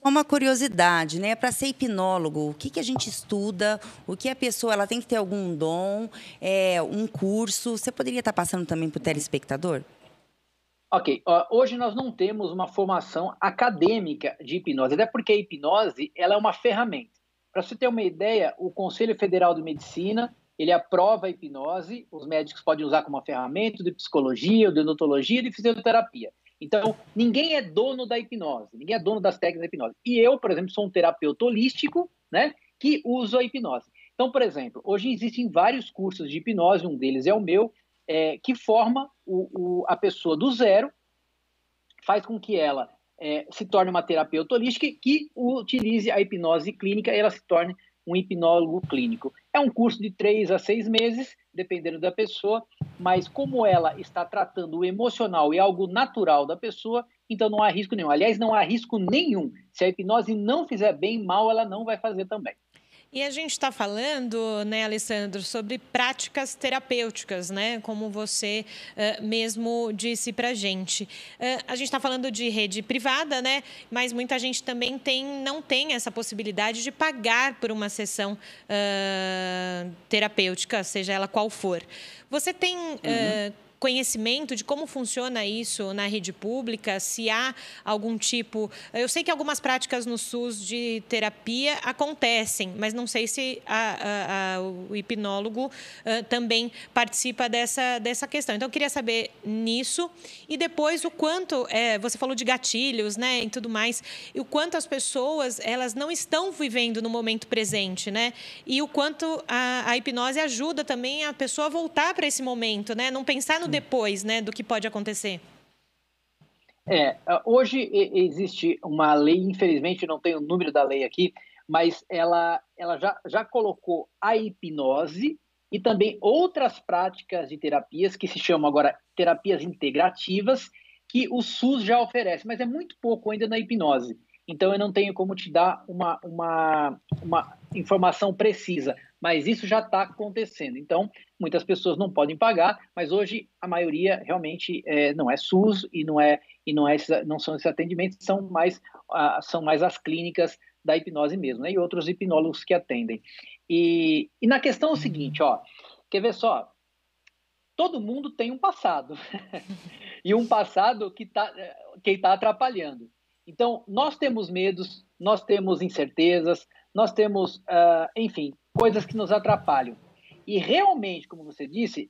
Uma curiosidade, né? Para ser hipnólogo, o que a gente estuda? O que a pessoa ela tem que ter algum dom, um curso? Você poderia estar passando também para o telespectador? Ok, hoje nós não temos uma formação acadêmica de hipnose, até porque a hipnose ela é uma ferramenta. Para você ter uma ideia, o Conselho Federal de Medicina, ele aprova a hipnose, os médicos podem usar como uma ferramenta de psicologia, de odontologia, de fisioterapia. Então, ninguém é dono da hipnose, ninguém é dono das técnicas da hipnose. E eu, por exemplo, sou um terapeuta holístico, né, que uso a hipnose. Então, por exemplo, hoje existem vários cursos de hipnose, um deles é o meu, que forma a pessoa do zero, faz com que ela se torne uma terapeuta holística que utilize a hipnose clínica e ela se torne um hipnólogo clínico. É um curso de 3 a 6 meses, dependendo da pessoa, mas como ela está tratando o emocional e algo natural da pessoa, então não há risco nenhum. Aliás, não há risco nenhum. Se a hipnose não fizer bem, mal ela não vai fazer também. E a gente está falando, né, Alessandro, sobre práticas terapêuticas, né, como você mesmo disse para a gente. A gente está falando de rede privada, né, mas muita gente também não tem essa possibilidade de pagar por uma sessão terapêutica, seja ela qual for. Você tem conhecimento de como funciona isso na rede pública, se há algum tipo... Eu sei que algumas práticas no SUS de terapia acontecem, mas não sei se o hipnólogo também participa dessa questão. Então, eu queria saber nisso e depois o quanto... você falou de gatilhos, né, e tudo mais, e o quanto as pessoas elas não estão vivendo no momento presente, né, e o quanto a hipnose ajuda também a pessoa a voltar para esse momento, né, não pensar no depois, né, do que pode acontecer. Hoje existe uma lei, infelizmente não tenho o número da lei aqui, mas ela já colocou a hipnose e também outras práticas de terapias que se chamam agora terapias integrativas, que o SUS já oferece, mas é muito pouco ainda na hipnose. Então, eu não tenho como te dar uma informação precisa, mas isso já está acontecendo. Então, muitas pessoas não podem pagar, mas hoje a maioria realmente não é SUS e não são esses atendimentos, são mais as clínicas da hipnose mesmo, né? E outros hipnólogos que atendem. E na questão é o seguinte, ó, quer ver só? Todo mundo tem um passado, e um passado que tá atrapalhando. Então, nós temos medos, nós temos incertezas, nós temos, enfim, coisas que nos atrapalham. E realmente, como você disse,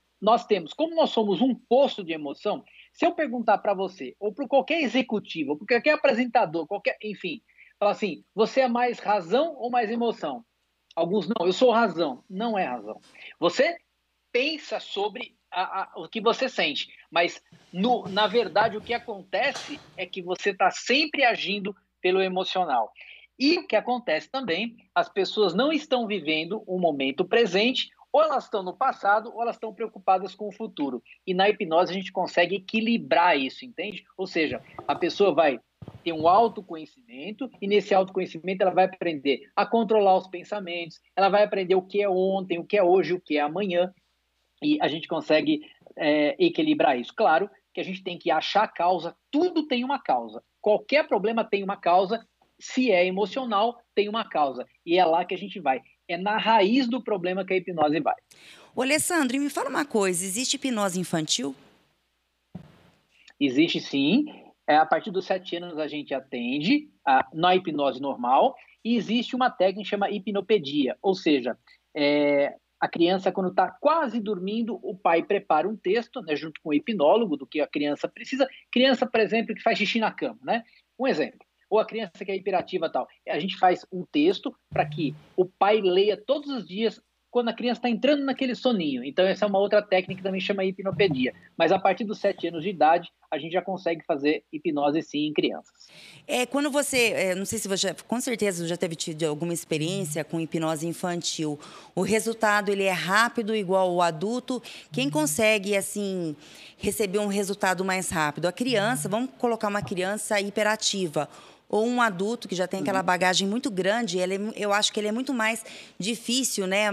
como nós somos um poço de emoção, se eu perguntar para você, ou para qualquer executivo, ou para qualquer apresentador, enfim, falar assim, você é mais razão ou mais emoção? Alguns não, eu sou razão. Não é razão. Você pensa sobre o que você sente, mas na verdade o que acontece é que você está sempre agindo pelo emocional. E o que acontece também, as pessoas não estão vivendo o momento presente, ou elas estão no passado, ou elas estão preocupadas com o futuro. E na hipnose a gente consegue equilibrar isso, entende? Ou seja, a pessoa vai ter um autoconhecimento, e nesse autoconhecimento ela vai aprender a controlar os pensamentos, ela vai aprender o que é ontem, o que é hoje, o que é amanhã, e a gente consegue equilibrar isso. Claro que a gente tem que achar a causa, tudo tem uma causa. Qualquer problema tem uma causa, se é emocional, tem uma causa. E é lá que a gente vai. É na raiz do problema que a hipnose vai. Ô, Alessandro, me fala uma coisa, existe hipnose infantil? Existe sim. A partir dos 7 anos a gente atende na hipnose normal, e existe uma técnica que chama hipnopedia, ou seja, a criança, quando está quase dormindo, o pai prepara um texto, né, junto com o hipnólogo, do que a criança precisa. Criança, por exemplo, que faz xixi na cama, né? Um exemplo. Ou a criança que é hiperativa e tal. A gente faz um texto para que o pai leia todos os dias quando a criança está entrando naquele soninho. Então, essa é uma outra técnica que também chama hipnopedia. Mas a partir dos 7 anos de idade, a gente já consegue fazer hipnose, sim, em crianças. Quando você, não sei se você, com certeza já teve tido alguma experiência com hipnose infantil, o resultado ele é rápido, igual o adulto? Quem consegue, assim, receber um resultado mais rápido? A criança, vamos colocar uma criança hiperativa, ou um adulto que já tem aquela bagagem muito grande, eu acho que ele é muito mais difícil, né,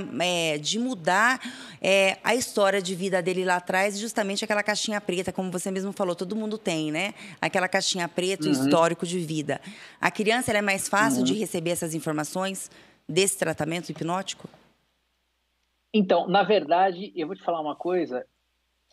de mudar a história de vida dele lá atrás, justamente aquela caixinha preta, como você mesmo falou, todo mundo tem, né? Aquela caixinha preta, o histórico de vida. A criança, ela é mais fácil de receber essas informações desse tratamento hipnótico? Então, na verdade, eu vou te falar uma coisa,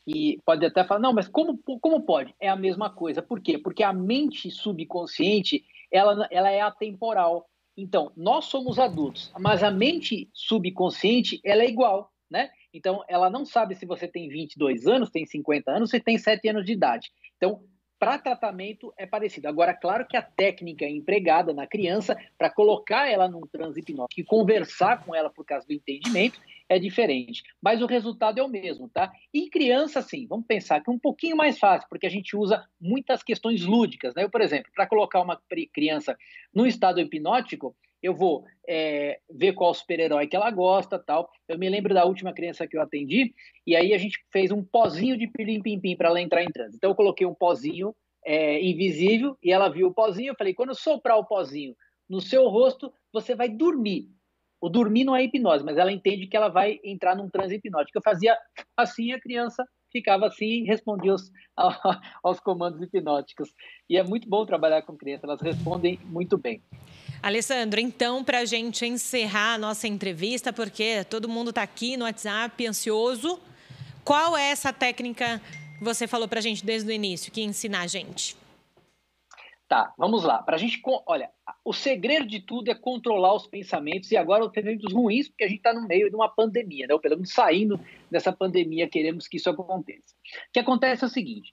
e pode até falar, não, mas como pode? É a mesma coisa. Por quê? Porque a mente subconsciente, ela é atemporal. Então, nós somos adultos, mas a mente subconsciente, ela é igual, né? Então, ela não sabe se você tem 22 anos, tem 50 anos, se tem 7 anos de idade. Então, para tratamento é parecido. Agora, claro que a técnica empregada na criança para colocar ela num transe hipnótico e conversar com ela por causa do entendimento é diferente. Mas o resultado é o mesmo, tá? E criança, sim, vamos pensar que é um pouquinho mais fácil, porque a gente usa muitas questões lúdicas, né? Eu, por exemplo, para colocar uma criança no estado hipnótico, eu vou ver qual super-herói que ela gosta, tal. Eu me lembro da última criança que eu atendi, e aí a gente fez um pozinho de pirim-pim-pim para ela entrar em transe. Então eu coloquei um pozinho invisível, e ela viu o pozinho, eu falei, quando eu soprar o pozinho no seu rosto, você vai dormir. O dormir não é hipnose, mas ela entende que ela vai entrar num transe hipnótico. Eu fazia assim, a criança ficava assim e respondia aos comandos hipnóticos. E é muito bom trabalhar com crianças, elas respondem muito bem. Alessandro, então, para a gente encerrar a nossa entrevista, porque todo mundo está aqui no WhatsApp ansioso, qual é essa técnica que você falou para a gente desde o início, que ensina a gente? Tá, vamos lá. Pra gente, olha, o segredo de tudo é controlar os pensamentos, e agora os pensamentos ruins, porque a gente está no meio de uma pandemia, né? Ou pelo menos saindo dessa pandemia, queremos que isso aconteça. O que acontece é o seguinte,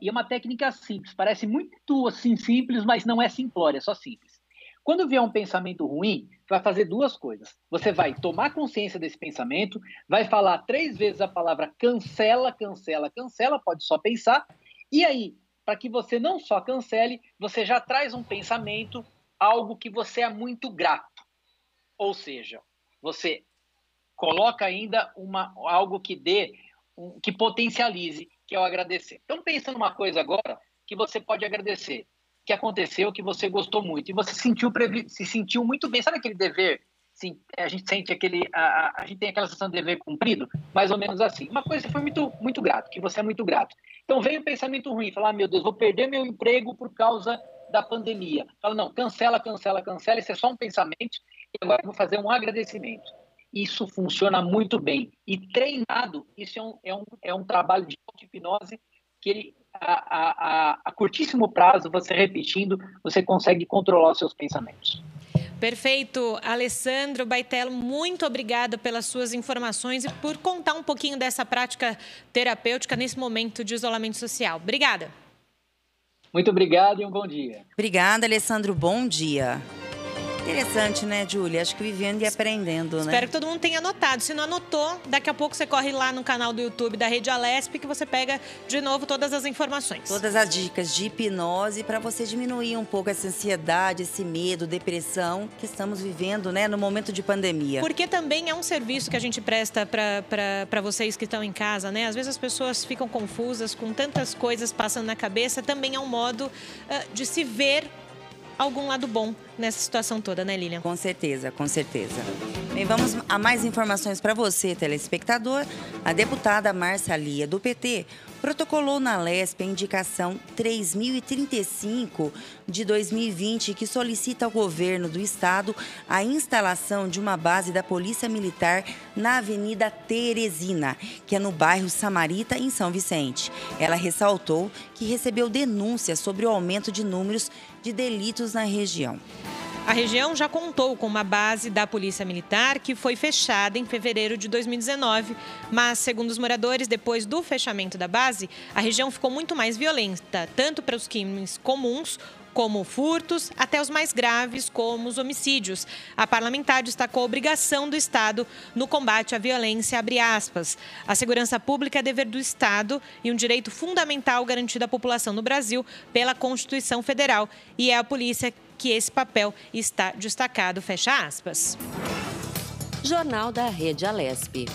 e é uma técnica simples, parece muito assim simples, mas não é simplória, é só simples. Quando vier um pensamento ruim, vai fazer 2 coisas. Você vai tomar consciência desse pensamento, vai falar 3 vezes a palavra cancela, cancela, cancela, pode só pensar, e aí, para que você não só cancele, você já traz um pensamento, algo que você é muito grato. Ou seja, você coloca ainda algo que que potencialize, que é o agradecer. Então, pensa numa coisa agora que você pode agradecer, que aconteceu, que você gostou muito, e você se sentiu muito bem. Sabe aquele dever? Sim, a gente sente a gente tem aquela sensação de dever cumprido, mais ou menos assim. Uma coisa que foi muito, muito grato, que você é muito grato. Então, veio um pensamento ruim, falar, meu Deus, vou perder meu emprego por causa da pandemia. Fala, não, cancela, isso é só um pensamento, e agora eu vou fazer um agradecimento. Isso funciona muito bem. E treinado, isso é um trabalho de auto-hipnose que a curtíssimo prazo, você repetindo, você consegue controlar os seus pensamentos. Perfeito. Alessandro Baitello, muito obrigada pelas suas informações e por contar um pouquinho dessa prática terapêutica nesse momento de isolamento social. Obrigada. Muito obrigado e um bom dia. Obrigada, Alessandro. Bom dia. Interessante, né, Júlia? Acho que vivendo e aprendendo, né? Espero que todo mundo tenha anotado. Se não anotou, daqui a pouco você corre lá no canal do YouTube da Rede Alesp, que você pega de novo todas as informações. Todas as dicas de hipnose para você diminuir um pouco essa ansiedade, esse medo, depressão que estamos vivendo, né, no momento de pandemia. Porque também é um serviço que a gente presta para vocês que estão em casa, né? Às vezes as pessoas ficam confusas com tantas coisas passando na cabeça. Também é um modo de se ver algum lado bom nessa situação toda, né, Lilian? Com certeza, com certeza. Bem, vamos a mais informações para você, telespectador. A deputada Márcia Lia, do PT, protocolou na Alesp a indicação 3035 de 2020, que solicita ao governo do estado a instalação de uma base da Polícia Militar na Avenida Teresina, que é no bairro Samarita, em São Vicente. Ela ressaltou que recebeu denúncias sobre o aumento de números de delitos na região. A região já contou com uma base da Polícia Militar que foi fechada em fevereiro de 2019, mas, segundo os moradores, depois do fechamento da base, a região ficou muito mais violenta, tanto para os crimes comuns, como furtos, até os mais graves, como os homicídios. A parlamentar destacou a obrigação do Estado no combate à violência, abre aspas. A segurança pública é dever do Estado e um direito fundamental garantido à população no Brasil pela Constituição Federal. E é a polícia que esse papel está destacado, fecha aspas. Jornal da Rede Alesp.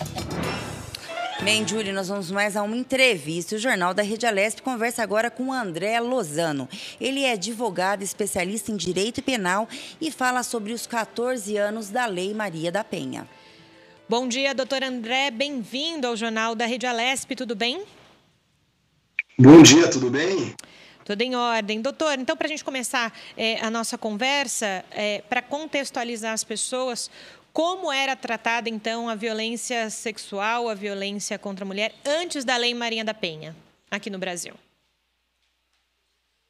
Bem, Júlia, nós vamos mais a uma entrevista. O Jornal da Rede Alesp conversa agora com o André Lozano. Ele é advogado, especialista em direito penal e fala sobre os 14 anos da Lei Maria da Penha. Bom dia, doutor André. Bem-vindo ao Jornal da Rede Alesp. Tudo bem? Bom dia, tudo bem? Tudo em ordem. Doutor, então, para a gente começar a nossa conversa, para contextualizar as pessoas, como era tratada, então, a violência sexual, a violência contra a mulher, antes da Lei Maria da Penha, aqui no Brasil?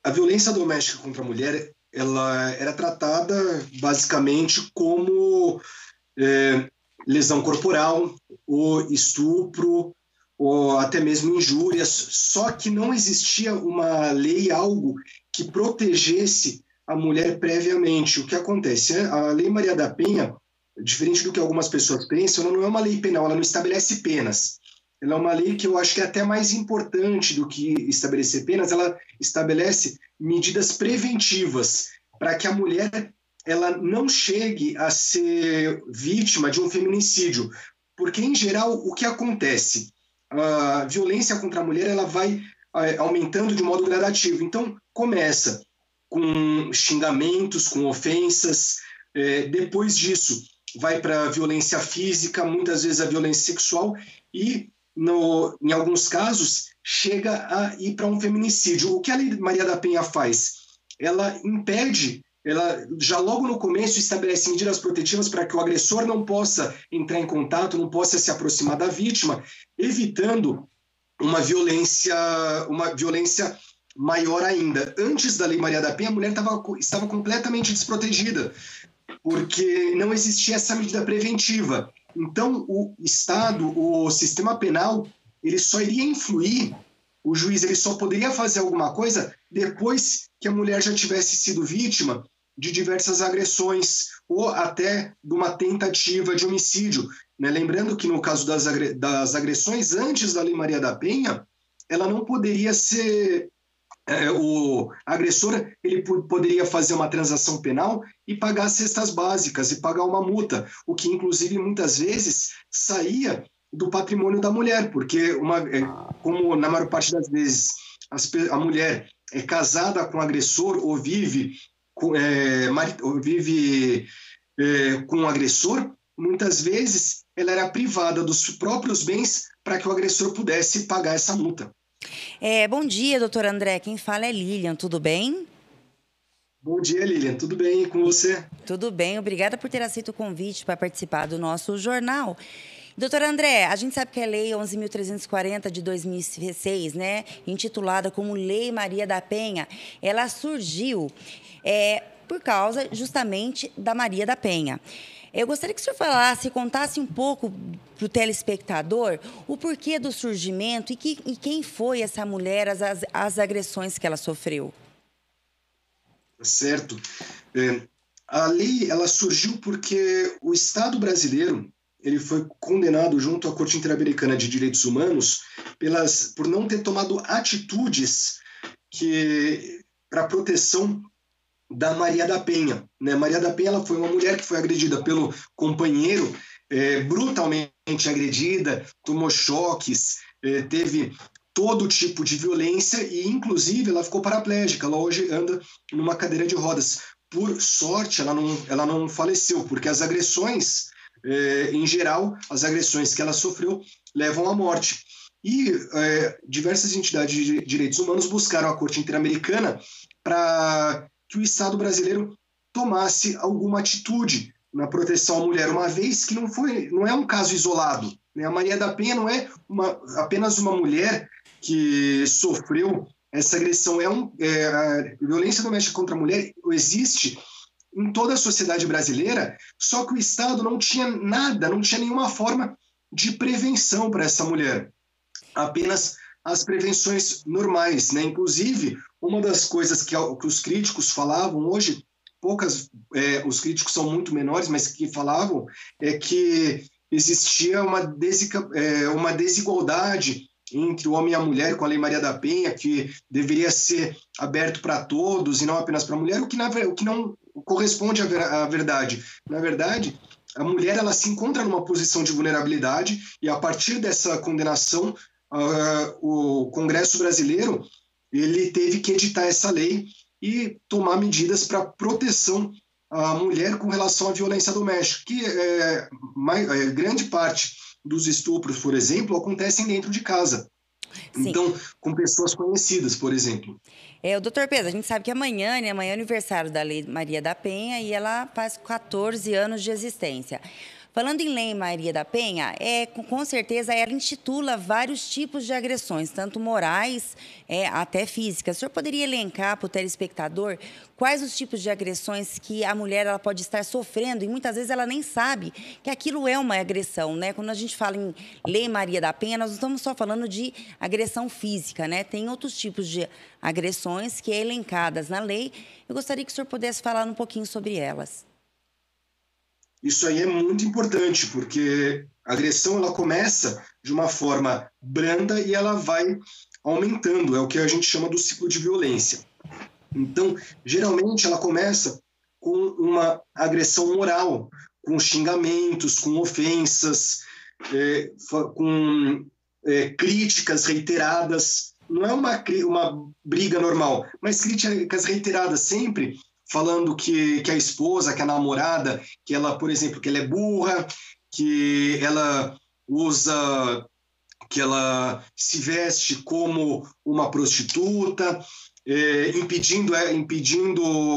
A violência doméstica contra a mulher, ela era tratada, basicamente, como lesão corporal, ou estupro, ou até mesmo injúrias, só que não existia uma lei, algo que protegesse a mulher previamente. O que acontece? A Lei Maria da Penha, diferente do que algumas pessoas pensam, ela não é uma lei penal, ela não estabelece penas. Ela é uma lei que eu acho que é até mais importante do que estabelecer penas, ela estabelece medidas preventivas para que a mulher ela não chegue a ser vítima de um feminicídio. Porque, em geral, o que acontece? A violência contra a mulher ela vai aumentando de modo gradativo. Então, começa com xingamentos, com ofensas, depois disso vai para a violência física, muitas vezes a violência sexual e, em alguns casos, chega a ir para um feminicídio. O que a Lei Maria da Penha faz? Ela impede, ela já logo no começo estabelece medidas protetivas para que o agressor não possa entrar em contato, não possa se aproximar da vítima, evitando uma violência maior ainda. Antes da Lei Maria da Penha, a mulher estava completamente desprotegida, porque não existia essa medida preventiva. Então, o Estado, o sistema penal, ele só iria influir, o juiz ele só poderia fazer alguma coisa depois que a mulher já tivesse sido vítima de diversas agressões ou até de uma tentativa de homicídio. Né? Lembrando que no caso das agressões, antes da Lei Maria da Penha, ela não poderia ser o agressor ele poderia fazer uma transação penal e pagar cestas básicas e pagar uma multa, o que inclusive muitas vezes saía do patrimônio da mulher, porque como na maior parte das vezes a mulher é casada com o agressor ou vive com o agressor, muitas vezes ela era privada dos próprios bens para que o agressor pudesse pagar essa multa. Bom dia, doutor André. Quem fala é Lilian, tudo bem? Bom dia, Lilian. Tudo bem com você? Tudo bem, obrigada por ter aceito o convite para participar do nosso jornal. Doutor André, a gente sabe que a Lei 11.340 de 2006, né, intitulada como Lei Maria da Penha, ela surgiu por causa justamente da Maria da Penha. Eu gostaria que o senhor contasse um pouco para o telespectador o porquê do surgimento e quem foi essa mulher, as agressões que ela sofreu. Certo. A lei ela surgiu porque o Estado brasileiro ele foi condenado junto à Corte Interamericana de Direitos Humanos por não ter tomado atitudes para proteção da Maria da Penha, né? Maria da Penha ela foi uma mulher que foi agredida pelo companheiro, brutalmente agredida, tomou choques, teve todo tipo de violência e, inclusive, ela ficou paraplégica. Ela hoje anda numa cadeira de rodas. Por sorte, ela não faleceu, porque as agressões, em geral, as agressões que ela sofreu levam à morte. E diversas entidades de direitos humanos buscaram a Corte Interamericana para que o Estado brasileiro tomasse alguma atitude na proteção à mulher, uma vez que não é um caso isolado, né? A Maria da Penha não é apenas uma mulher que sofreu essa agressão. A violência doméstica contra a mulher existe em toda a sociedade brasileira, só que o Estado não tinha nada, não tinha nenhuma forma de prevenção para essa mulher. Apenas as prevenções normais, né? Inclusive, uma das coisas que os críticos falavam hoje, os críticos são muito menores, mas que falavam que existia uma desigualdade entre o homem e a mulher com a Lei Maria da Penha, que deveria ser aberto para todos e não apenas para a mulher, o que não corresponde à verdade. Na verdade, a mulher ela se encontra numa posição de vulnerabilidade e, a partir dessa condenação, o Congresso brasileiro ele teve que editar essa lei e tomar medidas para proteção à mulher com relação à violência doméstica, que grande parte dos estupros, por exemplo, acontecem dentro de casa. Sim. Então, com pessoas conhecidas, por exemplo. O doutor Pedro, a gente sabe que amanhã é aniversário da Lei Maria da Penha e ela faz 14 anos de existência. Falando em Lei Maria da Penha, com certeza ela intitula vários tipos de agressões, tanto morais até físicas. O senhor poderia elencar para o telespectador quais os tipos de agressões que a mulher ela pode estar sofrendo e muitas vezes ela nem sabe que aquilo é uma agressão, né? Quando a gente fala em Lei Maria da Penha, nós não estamos só falando de agressão física, né? Tem outros tipos de agressões que elencadas na lei. Eu gostaria que o senhor pudesse falar um pouquinho sobre elas. Isso aí é muito importante, porque a agressão ela começa de uma forma branda e ela vai aumentando, é o que a gente chama do ciclo de violência. Então, geralmente ela começa com uma agressão moral, com xingamentos, com ofensas, com críticas reiteradas. Não é uma briga normal, mas críticas reiteradas sempre falando que a esposa, que a namorada, que ela, por exemplo, que ela é burra, que ela se veste como uma prostituta, impedindo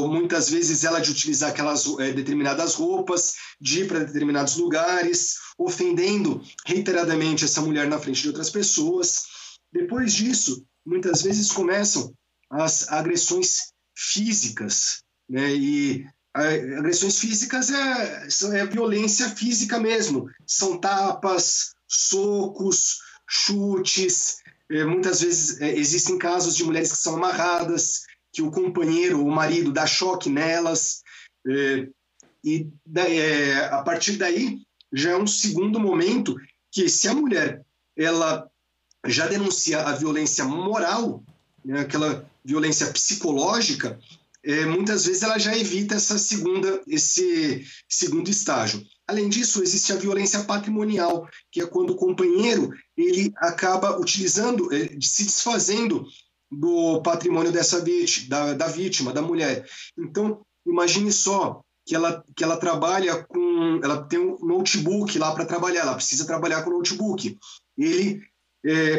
muitas vezes ela de utilizar aquelas determinadas roupas, de ir para determinados lugares, ofendendo reiteradamente essa mulher na frente de outras pessoas. Depois disso, muitas vezes começam as agressões físicas, né? E agressões físicas é violência física mesmo. São tapas, socos, chutes. Muitas vezes existem casos de mulheres que são amarradas, que o companheiro, o marido, dá choque nelas. A partir daí, já é um segundo momento que, se a mulher ela já denuncia a violência moral, né, aquela violência psicológica, muitas vezes ela já evita esse segundo estágio. Além disso, existe a violência patrimonial, que é quando o companheiro ele acaba utilizando, se desfazendo do patrimônio da vítima, da mulher. Então, imagine só que ela trabalha ela tem um notebook lá para trabalhar, ela precisa trabalhar com o notebook. Ele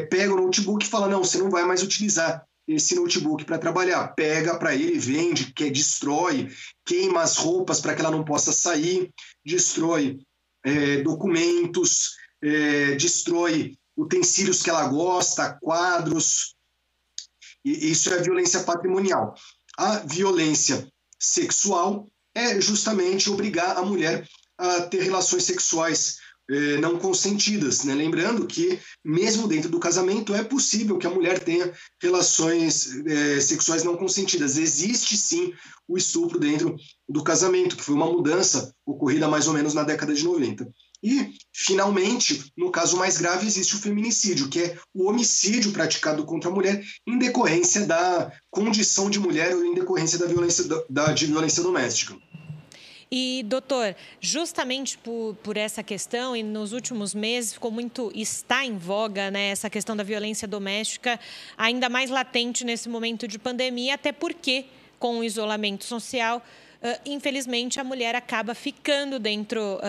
pega o notebook e fala, não, você não vai mais utilizar esse notebook para trabalhar. Pega para ele, vende, destrói, queima as roupas para que ela não possa sair, destrói documentos, destrói utensílios que ela gosta, quadros. E isso é violência patrimonial. A violência sexual é justamente obrigar a mulher a ter relações sexuais não consentidas, né? Lembrando que, mesmo dentro do casamento, é possível que a mulher tenha relações sexuais não consentidas. Existe, sim, o estupro dentro do casamento, que foi uma mudança ocorrida mais ou menos na década de 90. E, finalmente, no caso mais grave, existe o feminicídio, que é o homicídio praticado contra a mulher em decorrência da condição de mulher ou em decorrência da violência, de violência doméstica. E, doutor, justamente por essa questão, e nos últimos meses está em voga, né, essa questão da violência doméstica, ainda mais latente nesse momento de pandemia, até porque, com o isolamento social, infelizmente, a mulher acaba ficando dentro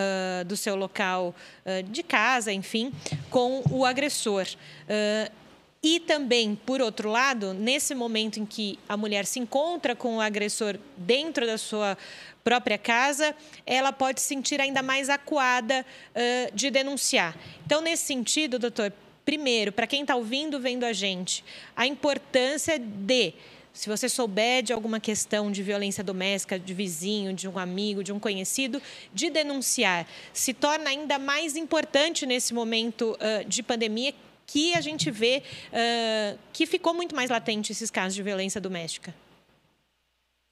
do seu local de casa, enfim, com o agressor. E também, por outro lado, nesse momento em que a mulher se encontra com o agressor dentro da sua própria casa, ela pode se sentir ainda mais acuada de denunciar. Então, nesse sentido, doutor, primeiro, para quem está ouvindo, vendo a gente, a importância se você souber de alguma questão de violência doméstica, de vizinho, de um amigo, de um conhecido, de denunciar. Se torna ainda mais importante nesse momento de pandemia, que a gente vê que ficou muito mais latente esses casos de violência doméstica.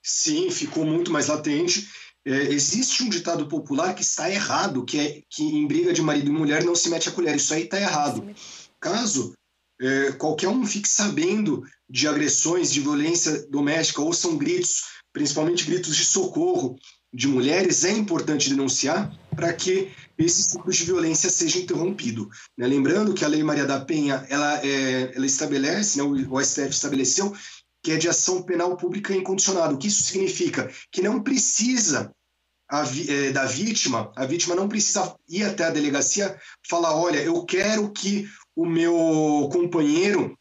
Sim, ficou muito mais latente. Existe um ditado popular que está errado, que é que em briga de marido e mulher não se mete a colher. Isso aí está errado. Caso qualquer um fique sabendo de agressões, de violência doméstica, ou são gritos, principalmente gritos de socorro de mulheres, é importante denunciar para que esse ciclo de violência seja interrompido. Né? Lembrando que a Lei Maria da Penha, ela estabelece, né, o STF estabeleceu, que é de ação penal pública incondicionada. O que isso significa? Que não precisa da vítima, a vítima não precisa ir até a delegacia falar, olha, eu quero que o meu companheiro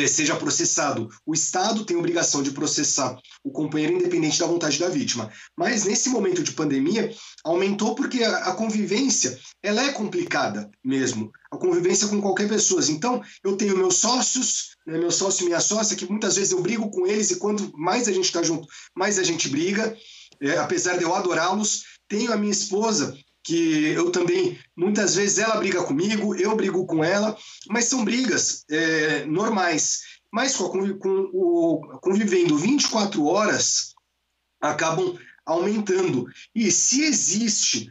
seja processado. O Estado tem a obrigação de processar o companheiro independente da vontade da vítima. Mas nesse momento de pandemia, aumentou porque a convivência ela é complicada mesmo. A convivência com qualquer pessoa. Então, eu tenho meus sócios, né, meu sócio e minha sócia, que muitas vezes eu brigo com eles e quanto mais a gente está junto, mais a gente briga. Apesar de eu adorá-los, tenho a minha esposa, que eu também, muitas vezes ela briga comigo, eu brigo com ela, mas são brigas normais. Mas convivendo 24 horas, acabam aumentando. E se existe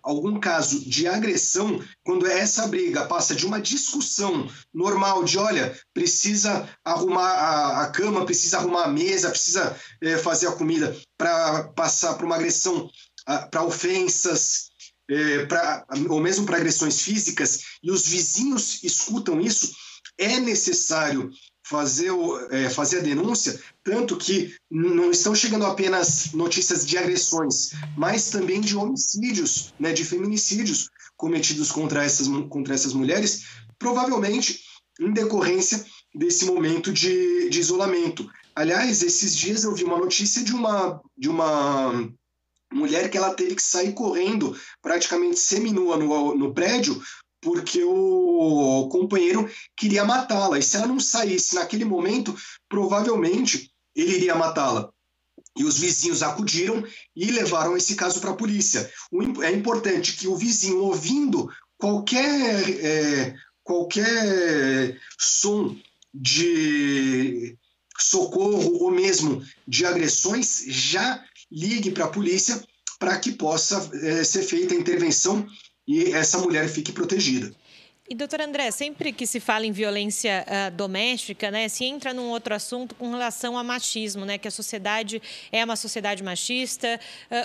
algum caso de agressão, quando essa briga passa de uma discussão normal de, olha, precisa arrumar a cama, precisa arrumar a mesa, precisa fazer a comida, para passar para uma agressão, para ofensas, ou mesmo para agressões físicas, e os vizinhos escutam isso, é necessário fazer a denúncia, tanto que não estão chegando apenas notícias de agressões, mas também de homicídios, né, de feminicídios cometidos contra essas mulheres, provavelmente em decorrência desse momento de isolamento. Aliás, esses dias eu vi uma notícia de uma mulher que ela teve que sair correndo, praticamente seminua no prédio, porque o companheiro queria matá-la. E se ela não saísse naquele momento, provavelmente ele iria matá-la. E os vizinhos acudiram e levaram esse caso para a polícia. É importante que o vizinho, ouvindo qualquer som de socorro ou mesmo de agressões, já ligue para a polícia para que possa ser feita a intervenção e essa mulher fique protegida. E, doutor André, sempre que se fala em violência doméstica, né, se entra num outro assunto com relação a machismo, né, que a sociedade é uma sociedade machista.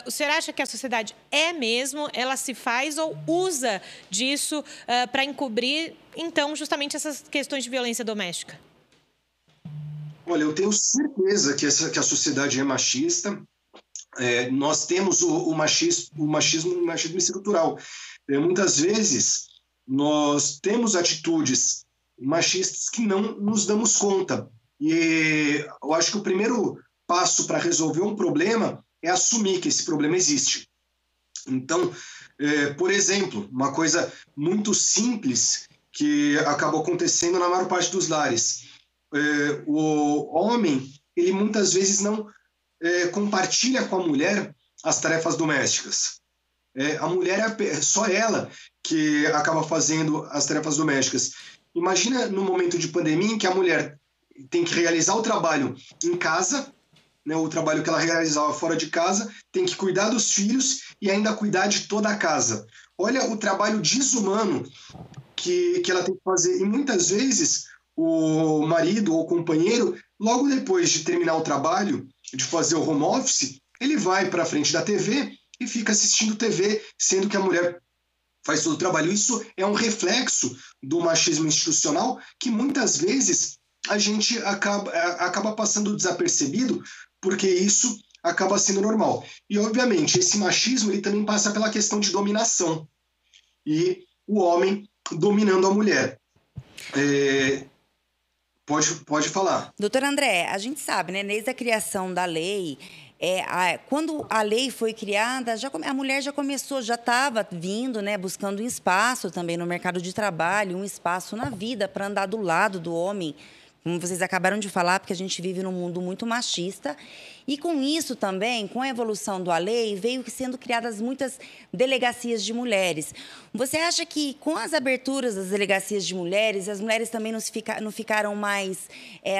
O senhor acha que a sociedade é mesmo, ela se faz ou usa disso para encobrir, então, justamente essas questões de violência doméstica? Olha, eu tenho certeza que a sociedade é machista. Nós temos o machismo estrutural. Muitas vezes nós temos atitudes machistas que não nos damos conta. E eu acho que o primeiro passo para resolver um problema é assumir que esse problema existe. Então, por exemplo, uma coisa muito simples que acabou acontecendo na maior parte dos lares. O homem, ele muitas vezes não compartilha com a mulher as tarefas domésticas. A mulher é só ela que acaba fazendo as tarefas domésticas. Imagina no momento de pandemia em que a mulher tem que realizar o trabalho em casa, né, o trabalho que ela realizava fora de casa, tem que cuidar dos filhos e ainda cuidar de toda a casa. Olha o trabalho desumano que ela tem que fazer. E muitas vezes o marido ou o companheiro, logo depois de terminar o trabalho, de fazer o home office, ele vai para a frente da TV e fica assistindo TV, sendo que a mulher faz todo o trabalho. Isso é um reflexo do machismo institucional que muitas vezes a gente acaba passando desapercebido, porque isso acaba sendo normal. E, obviamente, esse machismo ele também passa pela questão de dominação e o homem dominando a mulher. Pode falar. Doutor André, a gente sabe, né, desde a criação da lei, quando a lei foi criada, a mulher já estava vindo, né, buscando um espaço também no mercado de trabalho, um espaço na vida para andar do lado do homem, como vocês acabaram de falar, porque a gente vive num mundo muito machista. E com isso também, com a evolução da lei, veio sendo criadas muitas delegacias de mulheres. Você acha que com as aberturas das delegacias de mulheres, as mulheres também não ficaram mais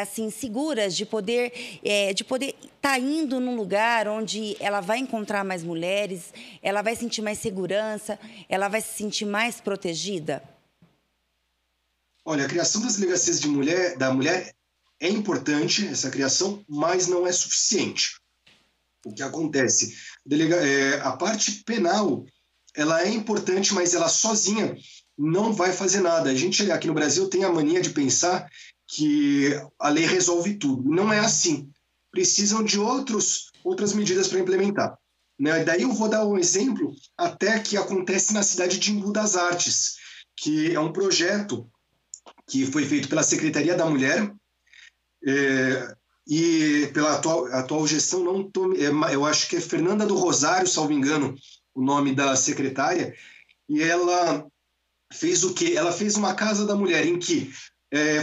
assim, seguras de poder estar indo num lugar onde ela vai encontrar mais mulheres, ela vai sentir mais segurança, ela vai se sentir mais protegida? Olha, a criação das delegacias da mulher é importante, essa criação, mas não é suficiente. O que acontece? A parte penal, ela é importante, mas ela sozinha não vai fazer nada. A gente aqui no Brasil tem a mania de pensar que a lei resolve tudo. Não é assim. Precisam de outras medidas para implementar. Né? Daí eu vou dar um exemplo até que acontece na cidade de Embu das Artes, que é um projeto que foi feito pela Secretaria da Mulher, e pela atual gestão, eu acho que é Fernanda do Rosário, salvo engano, o nome da secretária, e ela fez o quê? Ela fez uma Casa da Mulher em que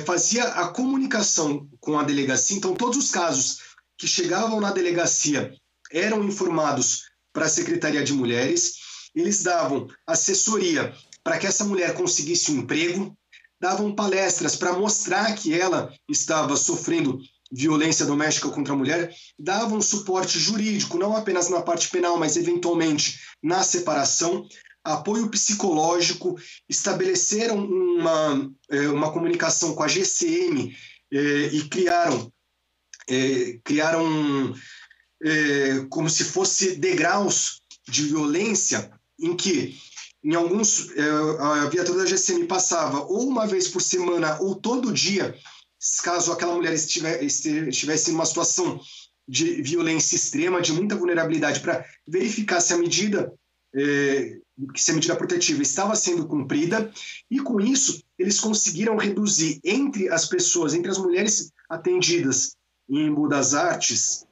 fazia a comunicação com a delegacia. Então, todos os casos que chegavam na delegacia eram informados para a Secretaria de Mulheres, eles davam assessoria para que essa mulher conseguisse um emprego, davam palestras para mostrar que ela estava sofrendo violência doméstica contra a mulher, davam suporte jurídico, não apenas na parte penal, mas eventualmente na separação, apoio psicológico, estabeleceram uma comunicação com a GCM e criaram como se fosse degraus de violência em que em alguns, a viatura da GCM passava ou uma vez por semana ou todo dia, caso aquela mulher estivesse em uma situação de violência extrema, de muita vulnerabilidade, para verificar se a medida protetiva estava sendo cumprida. E com isso, eles conseguiram reduzir entre as mulheres atendidas em Embu das Artes,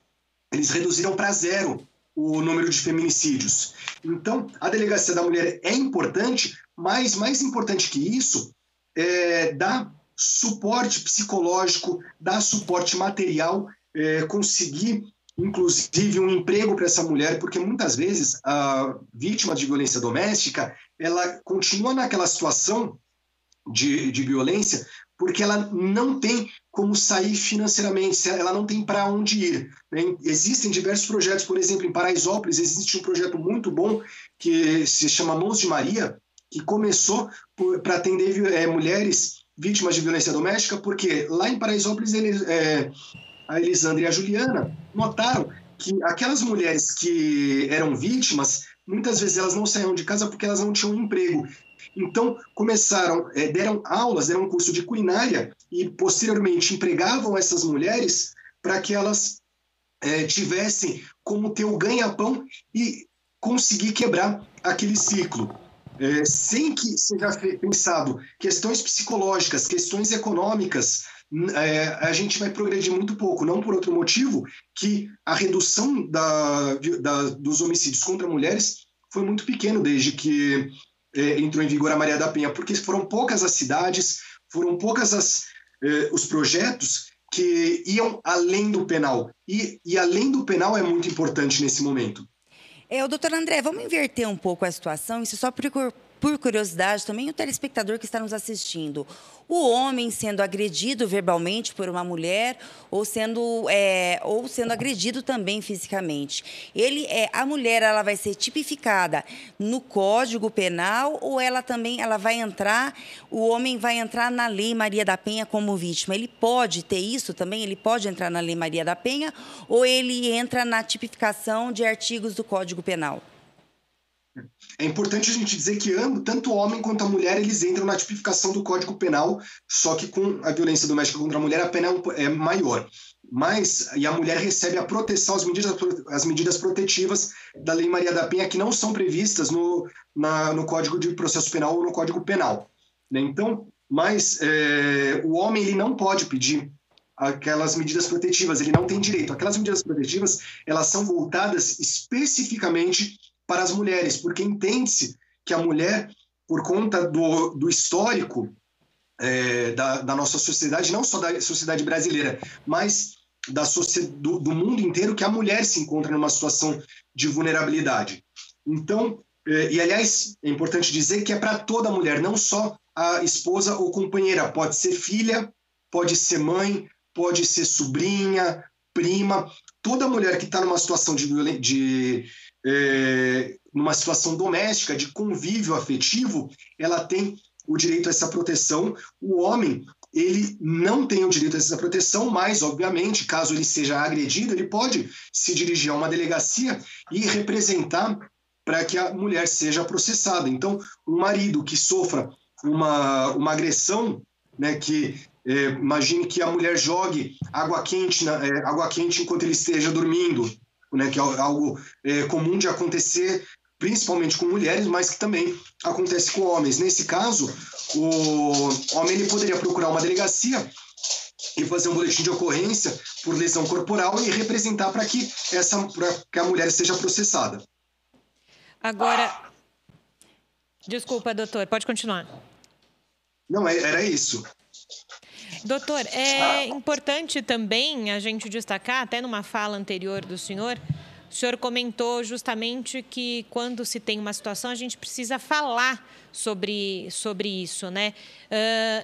eles reduziram para 0 o número de feminicídios. Então, a delegacia da mulher é importante, mas mais importante que isso é dar suporte psicológico, dar suporte material, conseguir, inclusive, um emprego para essa mulher, porque muitas vezes a vítima de violência doméstica, ela continua naquela situação de violência porque ela não tem como sair financeiramente, ela não tem para onde ir. Né? Existem diversos projetos, por exemplo, em Paraisópolis existe um projeto muito bom que se chama Mãos de Maria, que começou para atender mulheres vítimas de violência doméstica, porque lá em Paraisópolis, a Elisandra e a Juliana notaram que aquelas mulheres que eram vítimas, muitas vezes elas não saíam de casa porque elas não tinham emprego. Então, deram aulas, deram um curso de culinária e, posteriormente, empregavam essas mulheres para que elas tivessem como ter o ganha-pão e conseguir quebrar aquele ciclo. Sem que seja pensado questões psicológicas, questões econômicas, a gente vai progredir muito pouco, não por outro motivo, que a redução dos homicídios contra mulheres foi muito pequeno desde que entrou em vigor a Maria da Penha, porque foram poucas as cidades, foram poucas os projetos que iam além do penal. E além do penal é muito importante nesse momento. O doutor André, vamos inverter um pouco a situação, isso só por curiosidade também, o telespectador que está nos assistindo. O homem sendo agredido verbalmente por uma mulher ou sendo agredido também fisicamente. A mulher ela vai ser tipificada no Código Penal ou o homem vai entrar na Lei Maria da Penha como vítima? Ele pode ter isso também? Ele pode entrar na Lei Maria da Penha ou ele entra na tipificação de artigos do Código Penal? É importante a gente dizer que tanto o homem quanto a mulher, eles entram na tipificação do Código Penal, só que com a violência doméstica contra a mulher, a pena é maior. E a mulher recebe a proteção, as medidas protetivas da Lei Maria da Penha, que não são previstas no Código de Processo Penal ou no Código Penal. Então, o homem ele não pode pedir aquelas medidas protetivas, ele não tem direito. Aquelas medidas protetivas, elas são voltadas especificamente para as mulheres, porque entende-se que a mulher, por conta do histórico da nossa sociedade, não só da sociedade brasileira, mas do mundo inteiro, que a mulher se encontra numa situação de vulnerabilidade. Então, aliás, é importante dizer que é para toda mulher, não só a esposa ou companheira, pode ser filha, pode ser mãe, pode ser sobrinha, prima, toda mulher que está numa situação numa situação doméstica, de convívio afetivo, ela tem o direito a essa proteção. O homem, ele não tem o direito a essa proteção, mas, obviamente, caso ele seja agredido, ele pode se dirigir a uma delegacia e representar para que a mulher seja processada. Então, um marido que sofra uma agressão, né, imagine que a mulher jogue água quente enquanto ele esteja dormindo, né, que é algo comum de acontecer, principalmente com mulheres, mas que também acontece com homens. Nesse caso, o homem ele poderia procurar uma delegacia e fazer um boletim de ocorrência por lesão corporal e representar para que a mulher seja processada. Agora, desculpa, doutor, pode continuar. Não, era isso. Doutor, é importante também a gente destacar, até numa fala anterior do senhor, o senhor comentou justamente que quando se tem uma situação, a gente precisa falar sobre isso, né?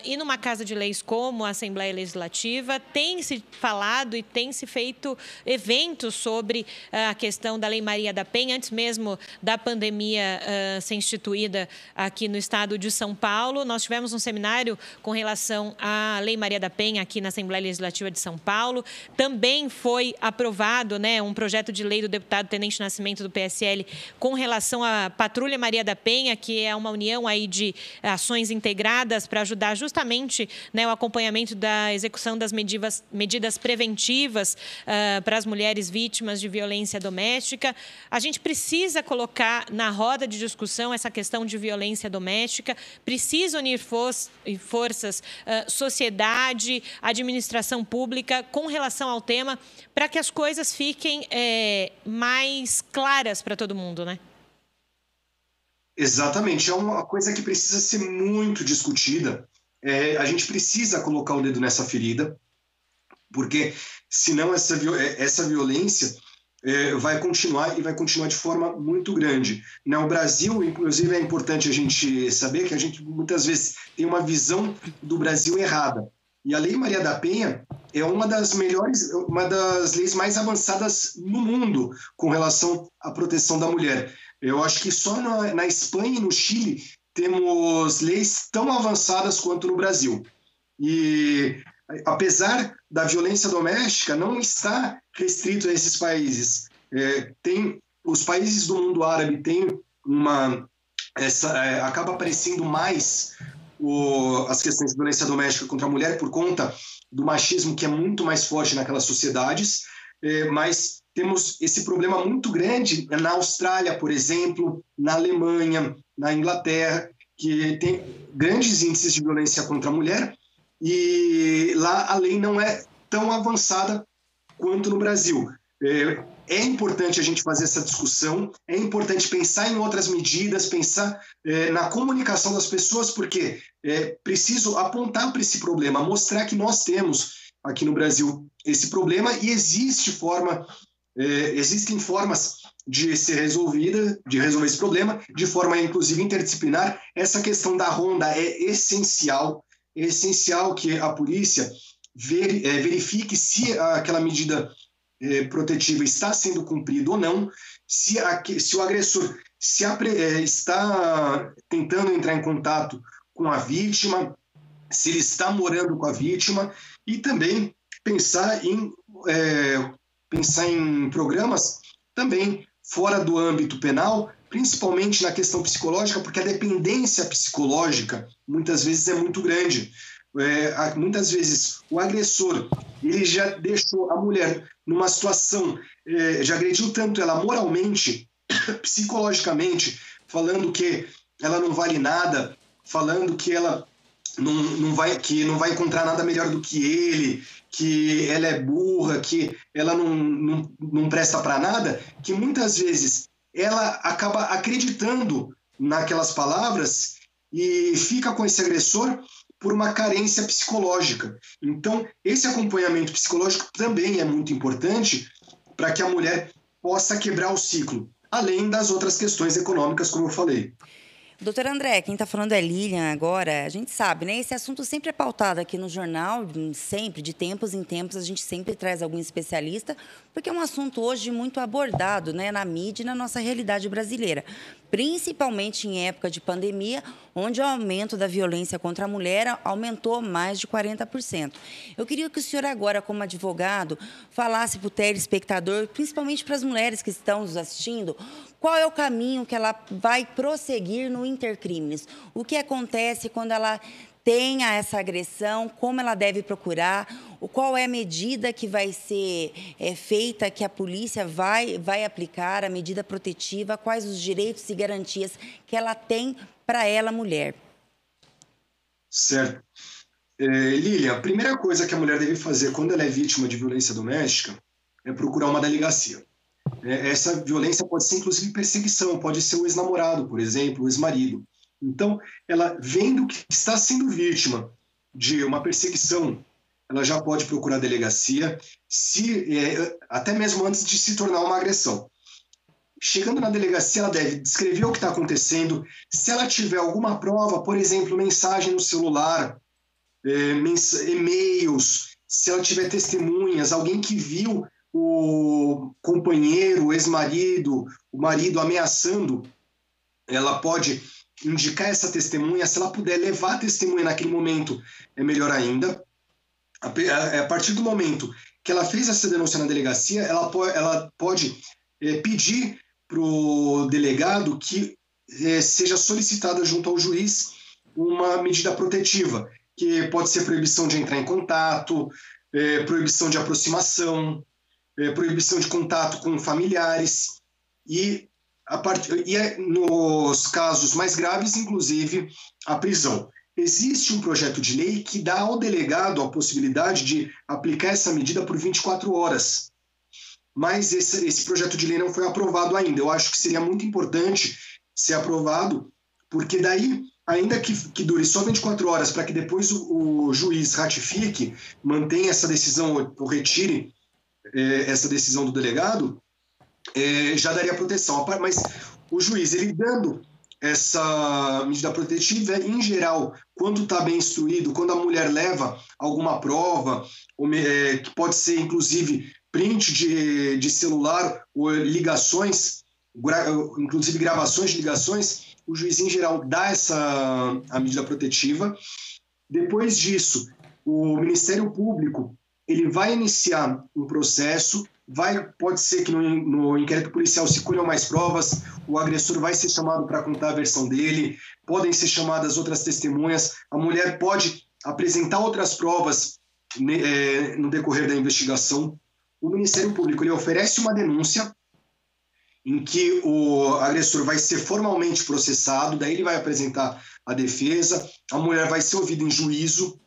E numa casa de leis como a Assembleia Legislativa, tem-se falado e tem-se feito eventos sobre a questão da Lei Maria da Penha, antes mesmo da pandemia ser instituída aqui no estado de São Paulo. Nós tivemos um seminário com relação à Lei Maria da Penha aqui na Assembleia Legislativa de São Paulo. Também foi aprovado, né, um projeto de lei do deputado Tenente Nascimento do PSL com relação à Patrulha Maria da Penha, que é uma união aí de ações integradas para ajudar justamente, né, o acompanhamento da execução das medidas preventivas para as mulheres vítimas de violência doméstica. A gente precisa colocar na roda de discussão essa questão de violência doméstica, precisa unir forças, sociedade, administração pública com relação ao tema, para que as coisas fiquem mais claras para todo mundo, né? Exatamente, é uma coisa que precisa ser muito discutida. A gente precisa colocar o dedo nessa ferida, porque senão essa violência vai continuar e vai continuar de forma muito grande. No Brasil, inclusive, é importante a gente saber que a gente muitas vezes tem uma visão do Brasil errada. E a Lei Maria da Penha é uma das leis mais avançadas no mundo com relação à proteção da mulher. Eu acho que só na Espanha e no Chile temos leis tão avançadas quanto no Brasil. E, apesar da violência doméstica, não está restrito a esses países. Os países do mundo árabe têm acaba aparecendo mais as questões de violência doméstica contra a mulher por conta do machismo, que é muito mais forte naquelas sociedades, mas temos esse problema muito grande na Austrália, por exemplo, na Alemanha, na Inglaterra, que tem grandes índices de violência contra a mulher, e lá a lei não é tão avançada quanto no Brasil. É importante a gente fazer essa discussão, é importante pensar em outras medidas, pensar na comunicação das pessoas, porque é preciso apontar para esse problema, mostrar que nós temos aqui no Brasil esse problema e existem formas de ser de resolver esse problema, de forma inclusive interdisciplinar. Essa questão da ronda é essencial que a polícia verifique se aquela medida protetiva está sendo cumprida ou não, se o agressor está tentando entrar em contato com a vítima, se ele está morando com a vítima, e também pensar em programas também fora do âmbito penal, principalmente na questão psicológica, porque a dependência psicológica muitas vezes é muito grande. Muitas vezes o agressor ele já deixou a mulher numa situação, já agrediu tanto ela moralmente, psicologicamente, falando que ela não vale nada, falando que ela não vai encontrar nada melhor do que ele, que ela é burra, que ela não presta para nada, que muitas vezes ela acaba acreditando naquelas palavras e fica com esse agressor por uma carência psicológica. Então, esse acompanhamento psicológico também é muito importante para que a mulher possa quebrar o ciclo, além das outras questões econômicas, como eu falei. Doutor André, quem está falando é Lilian agora. A gente sabe, né? Esse assunto sempre é pautado aqui no jornal, sempre, de tempos em tempos, a gente sempre traz algum especialista, porque é um assunto hoje muito abordado, né, na mídia e na nossa realidade brasileira, principalmente em época de pandemia, onde o aumento da violência contra a mulher aumentou mais de 40%. Eu queria que o senhor agora, como advogado, falasse para o telespectador, principalmente para as mulheres que estão nos assistindo, qual é o caminho que ela vai prosseguir no intercrimes? O que acontece quando ela tenha essa agressão, como ela deve procurar, qual é a medida que vai ser feita, que a polícia vai aplicar, a medida protetiva, quais os direitos e garantias que ela tem para ela, mulher. Certo. Lilian, a primeira coisa que a mulher deve fazer quando ela é vítima de violência doméstica é procurar uma delegacia. Essa violência pode ser, inclusive, perseguição, pode ser o ex-namorado, por exemplo, o ex-marido. Então, ela vendo que está sendo vítima de uma perseguição, ela já pode procurar a delegacia, até mesmo antes de se tornar uma agressão. Chegando na delegacia, ela deve descrever o que está acontecendo. Se ela tiver alguma prova, por exemplo, mensagem no celular, e-mails, se ela tiver testemunhas, alguém que viu o companheiro, o ex-marido, o marido ameaçando, ela pode indicar essa testemunha. Se ela puder levar a testemunha naquele momento, é melhor ainda. A partir do momento que ela fez essa denúncia na delegacia, ela pode pedir para o delegado que seja solicitada junto ao juiz uma medida protetiva, que pode ser proibição de entrar em contato, proibição de aproximação, proibição de contato com familiares e nos casos mais graves, inclusive, a prisão. Existe um projeto de lei que dá ao delegado a possibilidade de aplicar essa medida por 24 horas. Mas esse projeto de lei não foi aprovado ainda. Eu acho que seria muito importante ser aprovado, porque daí, ainda que dure só 24 horas, para que depois o juiz ratifique, mantenha essa decisão ou retire essa decisão do delegado, já daria proteção. Mas o juiz, ele dando essa medida protetiva, em geral, quando está bem instruído, quando a mulher leva alguma prova, que pode ser, inclusive, print de celular ou ligações, inclusive gravações de ligações, o juiz em geral dá a medida protetiva. Depois disso, o Ministério Público ele vai iniciar um processo, pode ser que no inquérito policial se colham mais provas, o agressor vai ser chamado para contar a versão dele, podem ser chamadas outras testemunhas, a mulher pode apresentar outras provas no decorrer da investigação. O Ministério Público ele oferece uma denúncia em que o agressor vai ser formalmente processado, daí ele vai apresentar a defesa, a mulher vai ser ouvida em juízo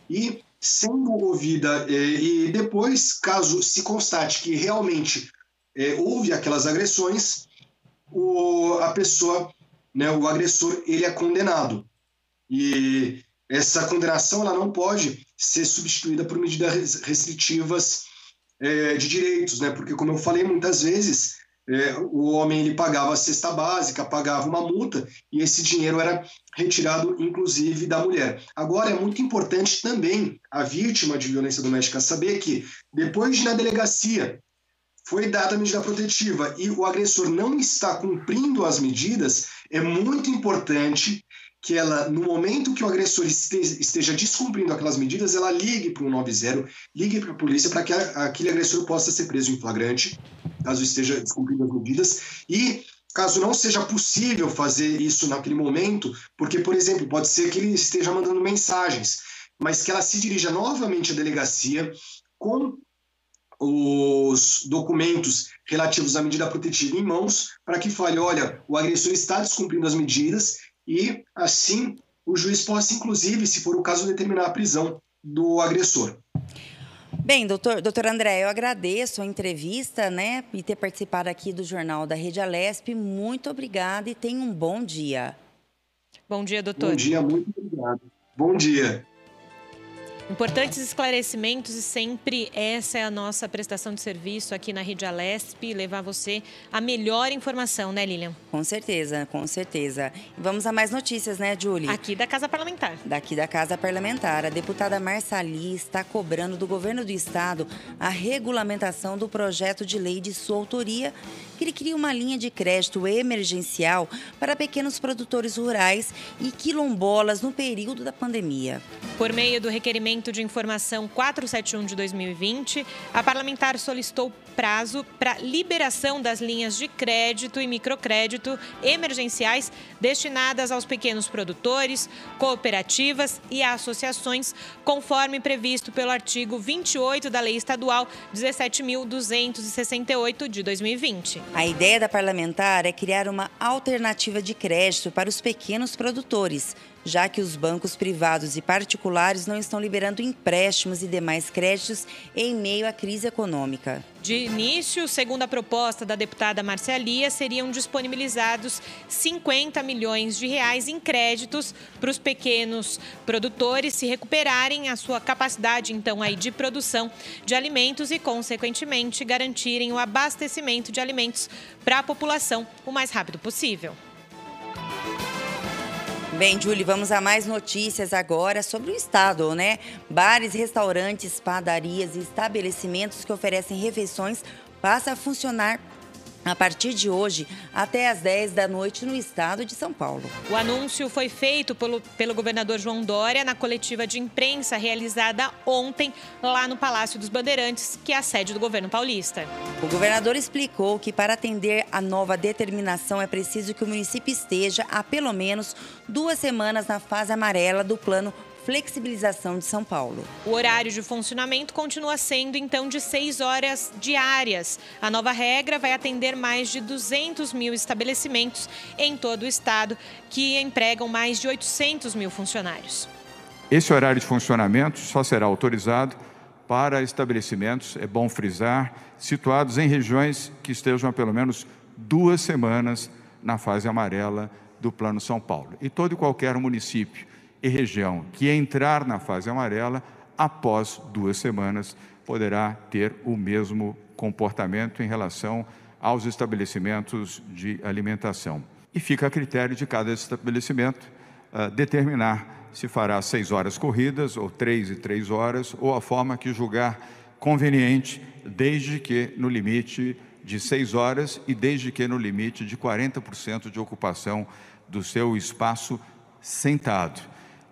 e, sendo ouvida, e depois, caso se constate que realmente houve aquelas agressões, a pessoa, né, o agressor, ele é condenado. E essa condenação ela não pode ser substituída por medidas restritivas de direitos, né? Porque, como eu falei muitas vezes, o homem ele pagava a cesta básica, pagava uma multa e esse dinheiro era retirado, inclusive, da mulher. Agora, é muito importante também a vítima de violência doméstica saber que, depois de na delegacia foi dada a medida protetiva e o agressor não está cumprindo as medidas, é muito importante que ela, no momento que o agressor esteja descumprindo aquelas medidas, ela ligue para o 190, ligue para a polícia para que aquele agressor possa ser preso em flagrante, caso esteja descumprindo as medidas, e caso não seja possível fazer isso naquele momento, porque, por exemplo, pode ser que ele esteja mandando mensagens, mas que ela se dirija novamente à delegacia com os documentos relativos à medida protetiva em mãos, para que fale, olha, o agressor está descumprindo as medidas, e, assim, o juiz possa, inclusive, se for o caso, determinar a prisão do agressor. Bem, doutor André, eu agradeço a entrevista, né, e ter participado aqui do Jornal da Rede Alesp. Muito obrigada e tenha um bom dia. Bom dia, doutor. Bom dia, muito obrigado. Bom dia. Importantes esclarecimentos e sempre essa é a nossa prestação de serviço aqui na Rede Alesp, levar você a melhor informação, né, Lilian? Com certeza, com certeza. Vamos a mais notícias, né, Julie? Aqui da Casa Parlamentar. Daqui da Casa Parlamentar, a deputada Marçali está cobrando do governo do estado a regulamentação do projeto de lei de sua autoria, que ele cria uma linha de crédito emergencial para pequenos produtores rurais e quilombolas no período da pandemia. Por meio do requerimento de informação 471 de 2020, a parlamentar solicitou prazo para liberação das linhas de crédito e microcrédito emergenciais destinadas aos pequenos produtores, cooperativas e associações, conforme previsto pelo artigo 28 da Lei Estadual 17.268 de 2020. A ideia da parlamentar é criar uma alternativa de crédito para os pequenos produtores, já que os bancos privados e particulares não estão liberando empréstimos e demais créditos em meio à crise econômica. De início, segundo a proposta da deputada Marçali, seriam disponibilizados 50 milhões de reais em créditos para os pequenos produtores se recuperarem a sua capacidade, então, aí, de produção de alimentos e, consequentemente, garantirem o abastecimento de alimentos para a população o mais rápido possível. Bem, Julie, vamos a mais notícias agora sobre o estado, né? Bares, restaurantes, padarias e estabelecimentos que oferecem refeições passam a funcionar a partir de hoje até às 10 da noite no estado de São Paulo. O anúncio foi feito pelo governador João Dória na coletiva de imprensa realizada ontem lá no Palácio dos Bandeirantes, que é a sede do governo paulista. O governador explicou que para atender a nova determinação é preciso que o município esteja há pelo menos 2 semanas na fase amarela do plano Flexibilização de São Paulo. O horário de funcionamento continua sendo, então, de 6 horas diárias. A nova regra vai atender mais de 200 mil estabelecimentos em todo o estado, que empregam mais de 800 mil funcionários. Esse horário de funcionamento só será autorizado para estabelecimentos, é bom frisar, situados em regiões que estejam há pelo menos 2 semanas na fase amarela do Plano São Paulo. E todo e qualquer município e região que entrar na fase amarela, após 2 semanas, poderá ter o mesmo comportamento em relação aos estabelecimentos de alimentação. E fica a critério de cada estabelecimento determinar se fará 6 horas corridas, ou 3 e 3 horas, ou a forma que julgar conveniente, desde que no limite de 6 horas e desde que no limite de 40% de ocupação do seu espaço sentado.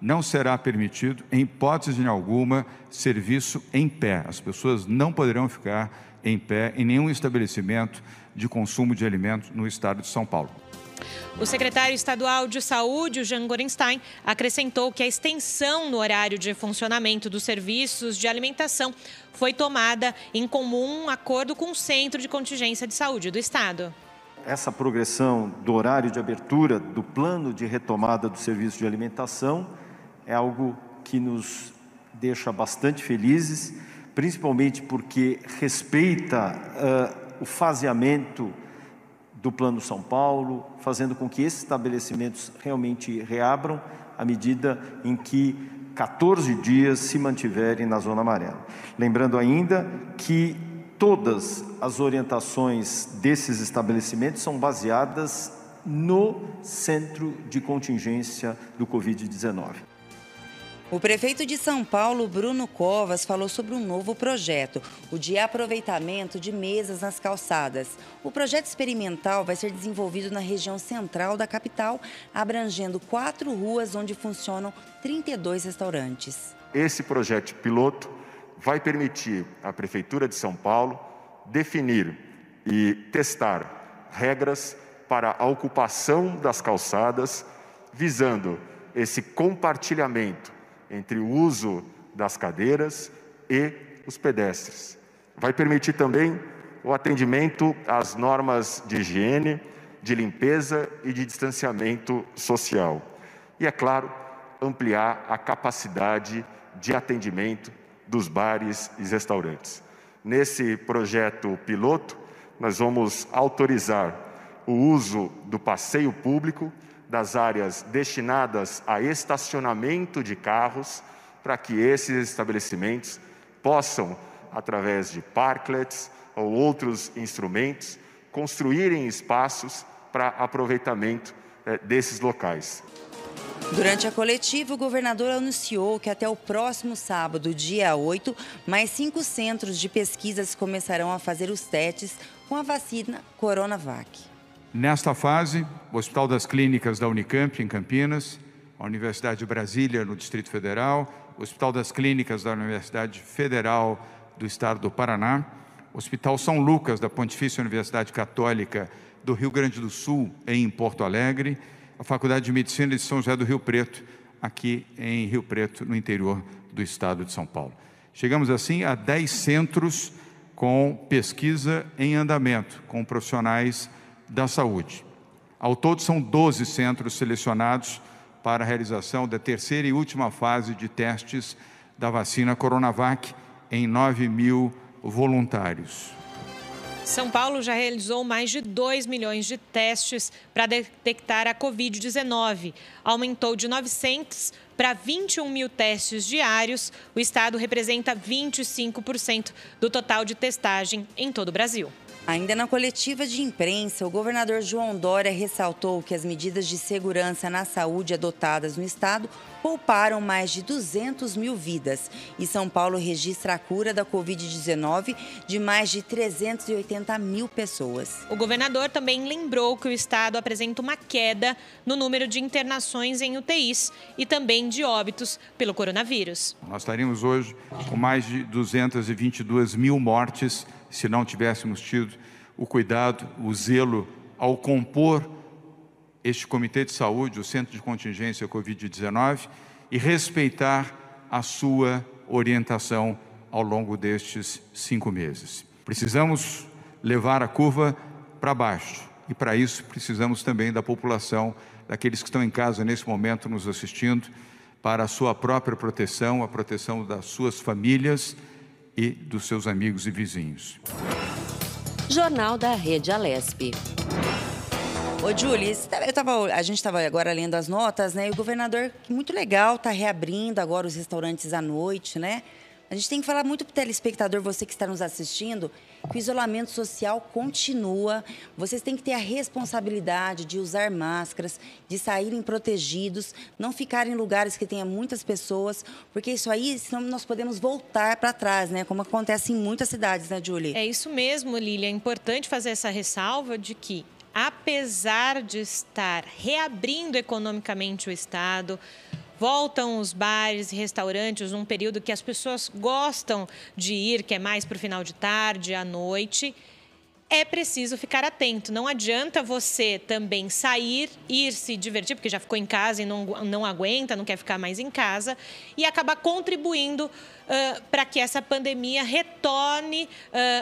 Não será permitido, em hipótese alguma, serviço em pé. As pessoas não poderão ficar em pé em nenhum estabelecimento de consumo de alimentos no estado de São Paulo. O secretário estadual de Saúde, o Jean Gorenstein, acrescentou que a extensão no horário de funcionamento dos serviços de alimentação foi tomada em comum acordo com o Centro de Contingência de Saúde do estado. Essa progressão do horário de abertura do plano de retomada do serviço de alimentação é algo que nos deixa bastante felizes, principalmente porque respeita o faseamento do Plano São Paulo, fazendo com que esses estabelecimentos realmente reabram à medida em que 14 dias se mantiverem na zona amarela. Lembrando ainda que todas as orientações desses estabelecimentos são baseadas no Centro de Contingência do Covid-19. O prefeito de São Paulo, Bruno Covas, falou sobre um novo projeto, o de aproveitamento de mesas nas calçadas. O projeto experimental vai ser desenvolvido na região central da capital, abrangendo 4 ruas onde funcionam 32 restaurantes. Esse projeto piloto vai permitir à Prefeitura de São Paulo definir e testar regras para a ocupação das calçadas, visando esse compartilhamento entre o uso das cadeiras e os pedestres. Vai permitir também o atendimento às normas de higiene, de limpeza e de distanciamento social. E, é claro, ampliar a capacidade de atendimento dos bares e restaurantes. Nesse projeto piloto, nós vamos autorizar o uso do passeio público, das áreas destinadas a estacionamento de carros, para que esses estabelecimentos possam, através de parklets ou outros instrumentos, construírem espaços para aproveitamento desses locais. Durante a coletiva, o governador anunciou que até o próximo sábado, dia 8, mais 5 centros de pesquisas começarão a fazer os testes com a vacina Coronavac. Nesta fase, o Hospital das Clínicas da Unicamp, em Campinas, a Universidade de Brasília, no Distrito Federal, o Hospital das Clínicas da Universidade Federal do Estado do Paraná, o Hospital São Lucas, da Pontifícia Universidade Católica do Rio Grande do Sul, em Porto Alegre, a Faculdade de Medicina de São José do Rio Preto, aqui em Rio Preto, no interior do estado de São Paulo. Chegamos, assim, a 10 centros com pesquisa em andamento, com profissionais da saúde. Ao todo, são 12 centros selecionados para a realização da terceira e última fase de testes da vacina Coronavac em 9.000 voluntários. São Paulo já realizou mais de 2 milhões de testes para detectar a Covid-19. Aumentou de 900 para 21 mil testes diários. O estado representa 25% do total de testagem em todo o Brasil. Ainda na coletiva de imprensa, o governador João Dória ressaltou que as medidas de segurança na saúde adotadas no estado pouparam mais de 200 mil vidas. E São Paulo registra a cura da Covid-19 de mais de 380 mil pessoas. O governador também lembrou que o estado apresenta uma queda no número de internações em UTIs e também de óbitos pelo coronavírus. Nós estaríamos hoje com mais de 222 mil mortes se não tivéssemos tido o cuidado, o zelo ao compor este Comitê de Saúde, o Centro de Contingência Covid-19, e respeitar a sua orientação ao longo destes 5 meses. Precisamos levar a curva para baixo e, para isso, precisamos também da população, daqueles que estão em casa nesse momento nos assistindo, para a sua própria proteção, a proteção das suas famílias e dos seus amigos e vizinhos. Jornal da Rede Alesp. Ô, Júlia, a gente estava agora lendo as notas, né? E o governador, que muito legal, está reabrindo agora os restaurantes à noite, né? A gente tem que falar muito para o telespectador, você que está nos assistindo, que o isolamento social continua. Vocês têm que ter a responsabilidade de usar máscaras, de saírem protegidos, não ficar em lugares que tenha muitas pessoas, porque isso aí, senão nós podemos voltar para trás, né? Como acontece em muitas cidades, né, Julie? É isso mesmo, Lília. É importante fazer essa ressalva de que apesar de estar reabrindo economicamente o Estado, voltam os bares e restaurantes num período que as pessoas gostam de ir, que é mais para o final de tarde, à noite. É preciso ficar atento. Não adianta você também sair, ir se divertir, porque já ficou em casa e não aguenta, não quer ficar mais em casa, e acabar contribuindo para que essa pandemia retorne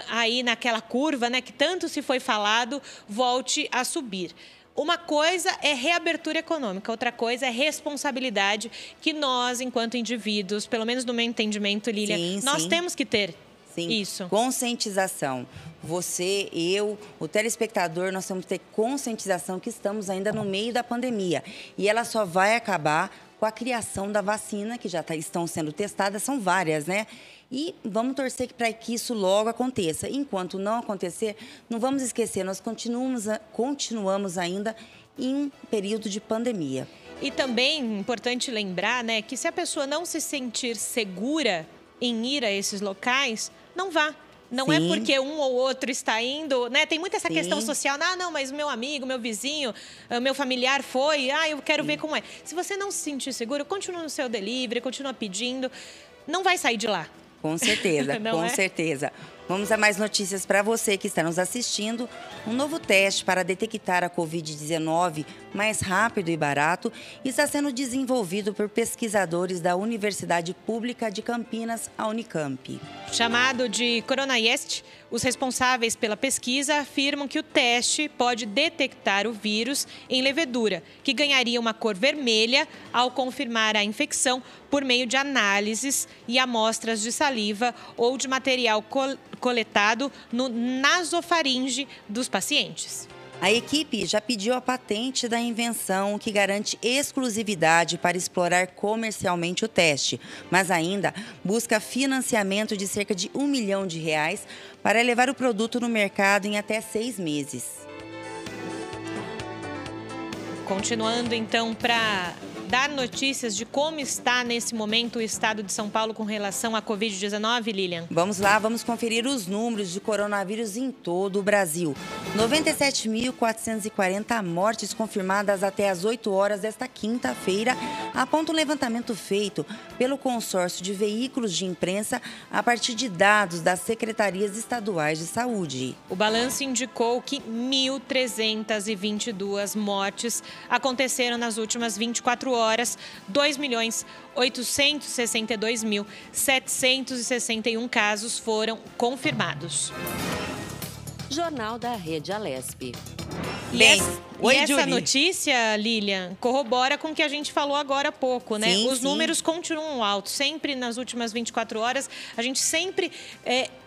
aí naquela curva, né, que tanto se foi falado, volte a subir. Uma coisa é reabertura econômica, outra coisa é responsabilidade que nós, enquanto indivíduos, pelo menos no meu entendimento, Lilian, nós temos que ter. Sim, isso. Conscientização. Você, eu, o telespectador, nós temos que ter conscientização que estamos ainda no meio da pandemia. E ela só vai acabar com a criação da vacina, que já estão sendo testadas, são várias, né? E vamos torcer para que isso logo aconteça. Enquanto não acontecer, não vamos esquecer, nós continuamos ainda em um período de pandemia. E também importante lembrar, né, que se a pessoa não se sentir segura em ir a esses locais, não vá. Não é porque um ou outro está indo, né? Tem muita essa questão social. Ah, não, mas meu amigo, meu vizinho, meu familiar foi. Eu quero ver como é. Se você não se sentir seguro, continua no seu delivery, continua pedindo. Não vai sair de lá. Com certeza, com certeza. Vamos a mais notícias para você que está nos assistindo. Um novo teste para detectar a Covid-19 mais rápido e barato está sendo desenvolvido por pesquisadores da Universidade Pública de Campinas, a Unicamp. Chamado de CoronaYest, os responsáveis pela pesquisa afirmam que o teste pode detectar o vírus em levedura, que ganharia uma cor vermelha ao confirmar a infecção por meio de análises e amostras de saliva ou de material coletado no nasofaringe dos pacientes. A equipe já pediu a patente da invenção, que garante exclusividade para explorar comercialmente o teste, mas ainda busca financiamento de cerca de R$1 milhão para levar o produto no mercado em até 6 meses. Continuando, então, para dar notícias de como está nesse momento o estado de São Paulo com relação à Covid-19, Lilian? Vamos lá, vamos conferir os números de coronavírus em todo o Brasil. 97.440 mortes confirmadas até as 8 horas desta quinta-feira, aponta um levantamento feito pelo consórcio de veículos de imprensa a partir de dados das secretarias estaduais de saúde. O balanço indicou que 1.322 mortes aconteceram nas últimas 24 horas, 2.862.761 casos foram confirmados. Jornal da Rede Alesp. E essa notícia, Lilian, corrobora com o que a gente falou agora há pouco, né? Os números continuam altos. Sempre nas últimas 24 horas, a gente sempre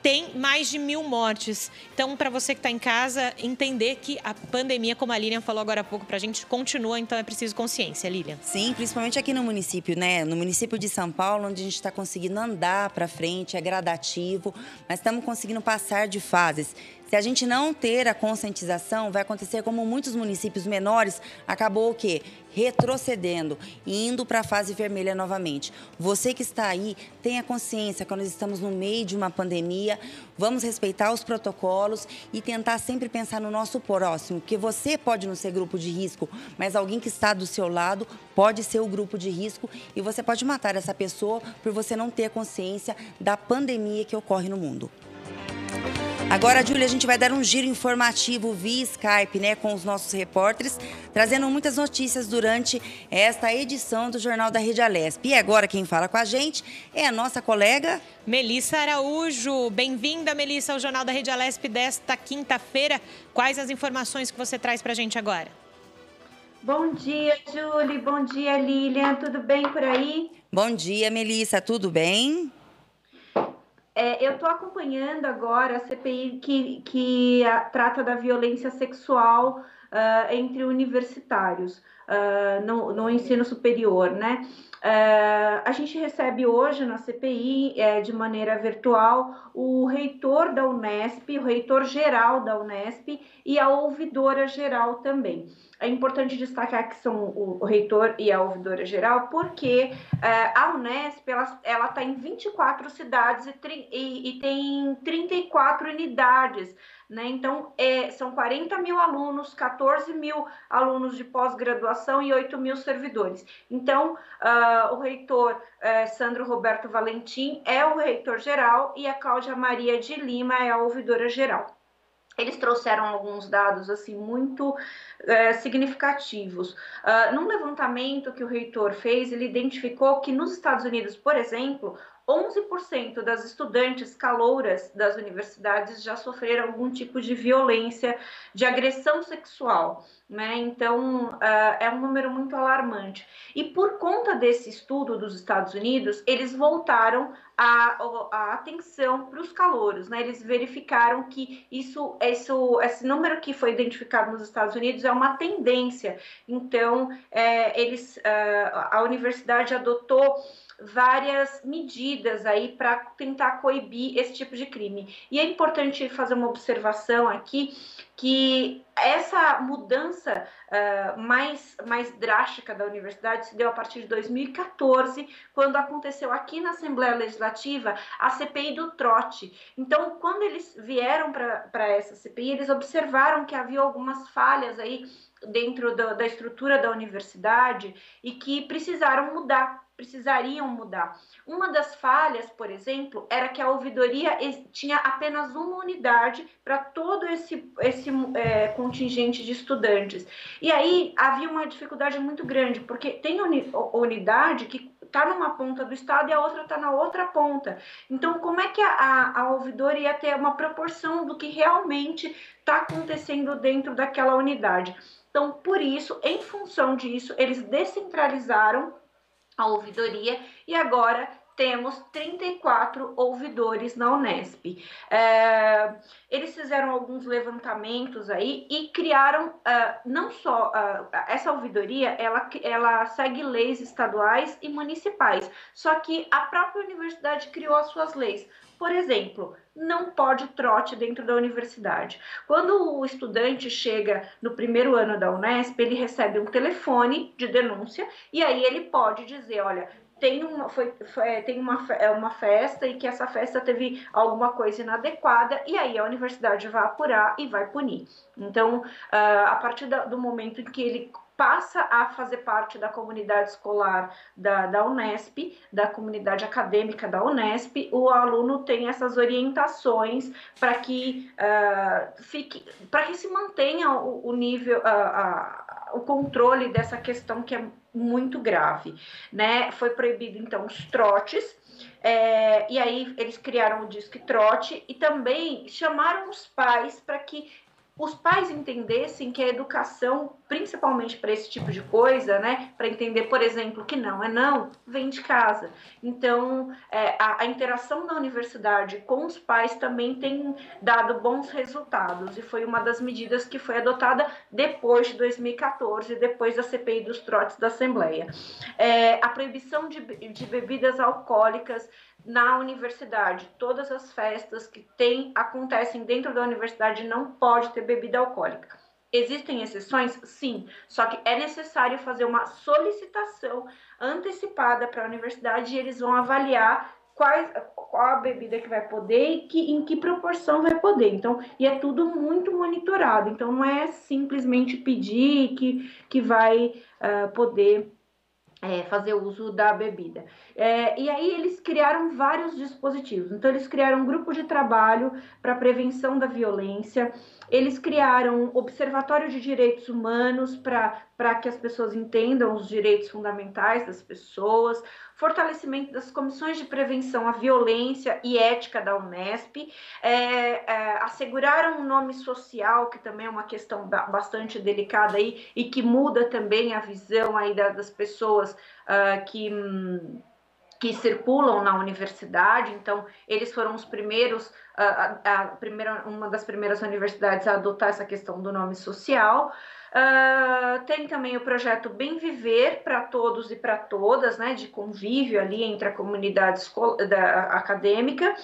tem mais de 1.000 mortes. Então, para você que está em casa, entender que a pandemia, como a Lilian falou agora há pouco, para a gente continua, então é preciso consciência, Lilian. Sim, principalmente aqui no município, né? No município de São Paulo, onde a gente está conseguindo andar para frente, é gradativo, mas estamos conseguindo passar de fases. Se a gente não ter a conscientização, vai acontecer como muitos municípios menores, acabou o quê? Retrocedendo, indo para a fase vermelha novamente. Você que está aí, tenha consciência que nós estamos no meio de uma pandemia, vamos respeitar os protocolos e tentar sempre pensar no nosso próximo, porque você pode não ser grupo de risco, mas alguém que está do seu lado pode ser o grupo de risco e você pode matar essa pessoa por você não ter consciência da pandemia que ocorre no mundo. Agora, Júlia, a gente vai dar um giro informativo via Skype, né, com os nossos repórteres, trazendo muitas notícias durante esta edição do Jornal da Rede Alesp. E agora quem fala com a gente é a nossa colega Melissa Araújo. Bem-vinda, Melissa, ao Jornal da Rede Alesp desta quinta-feira. Quais as informações que você traz para a gente agora? Bom dia, Júlia. Bom dia, Lilian. Tudo bem por aí? Bom dia, Melissa. Tudo bem? Eu estou acompanhando agora a CPI que trata da violência sexual entre universitários. no ensino superior, né? A gente recebe hoje na CPI, de maneira virtual, o reitor da Unesp, o reitor geral da Unesp e a ouvidora geral também. É importante destacar que são o reitor e a ouvidora geral, porque a Unesp ela está em 24 cidades e tem 34 unidades, né? Então, são 40 mil alunos, 14 mil alunos de pós-graduação e 8 mil servidores. Então, o reitor Sandro Roberto Valentim é o reitor geral e a Cláudia Maria de Lima é a ouvidora geral. Eles trouxeram alguns dados assim muito significativos. Num levantamento que o reitor fez, ele identificou que nos Estados Unidos, por exemplo, 11% das estudantes calouras das universidades já sofreram algum tipo de violência, de agressão sexual, né? Então, é um número muito alarmante. E por conta desse estudo dos Estados Unidos, eles voltaram a atenção para os calouros, né? Eles verificaram que esse número que foi identificado nos Estados Unidos é uma tendência. Então, a universidade adotou várias medidas aí para tentar coibir esse tipo de crime. E é importante fazer uma observação aqui, que essa mudança mais drástica da universidade se deu a partir de 2014, quando aconteceu aqui na Assembleia Legislativa a CPI do trote. Então, quando eles vieram para essa CPI, eles observaram que havia algumas falhas aí dentro da estrutura da universidade e que precisariam mudar. Uma das falhas, por exemplo, era que a ouvidoria tinha apenas uma unidade para todo esse contingente de estudantes. E aí havia uma dificuldade muito grande, porque tem unidade que está numa ponta do estado e a outra está na outra ponta. Então, como é que a ouvidoria ia ter uma proporção do que realmente está acontecendo dentro daquela unidade? Então, por isso, em função disso, eles descentralizaram a ouvidoria e agora temos 34 ouvidores na Unesp. Eles fizeram alguns levantamentos aí e criaram, não só, essa ouvidoria, ela segue leis estaduais e municipais, só que a própria universidade criou as suas leis. Por exemplo, não pode trote dentro da universidade. Quando o estudante chega no primeiro ano da Unesp, ele recebe um telefone de denúncia e aí ele pode dizer, olha, tem uma festa e que essa festa teve alguma coisa inadequada e aí a universidade vai apurar e vai punir. Então, a partir do momento em que ele passa a fazer parte da comunidade escolar da Unesp, da comunidade acadêmica da Unesp, o aluno tem essas orientações para que se mantenha o nível, o controle dessa questão que é muito grave, né? Foi proibido, então, os trotes, e aí eles criaram o Disque Trote e também chamaram os pais para que os pais entendessem que a educação, principalmente para esse tipo de coisa, né, para entender, por exemplo, que não é não, vem de casa. Então, a interação da universidade com os pais também tem dado bons resultados, e foi uma das medidas que foi adotada depois de 2014, depois da CPI dos trotes da Assembleia. A proibição de bebidas alcoólicas na universidade, todas as festas que acontecem dentro da universidade não pode ter bebida alcoólica. Existem exceções? Sim, só que é necessário fazer uma solicitação antecipada para a universidade e eles vão avaliar qual a bebida que vai poder e em que proporção vai poder. Então, e é tudo muito monitorado, então não é simplesmente pedir que vai poder fazer uso da bebida. E aí eles criaram vários dispositivos. Então, eles criaram um grupo de trabalho para prevenção da violência, eles criaram um observatório de direitos humanos para que as pessoas entendam os direitos fundamentais das pessoas, fortalecimento das comissões de prevenção à violência e ética da Unesp, asseguraram um nome social, que também é uma questão bastante delicada aí, e que muda também a visão aí das pessoas que que circulam na universidade. Então, eles foram os primeiros, uma das primeiras universidades a adotar essa questão do nome social. Tem também o projeto Bem Viver para todos e para todas, né, de convívio ali entre a comunidade acadêmica.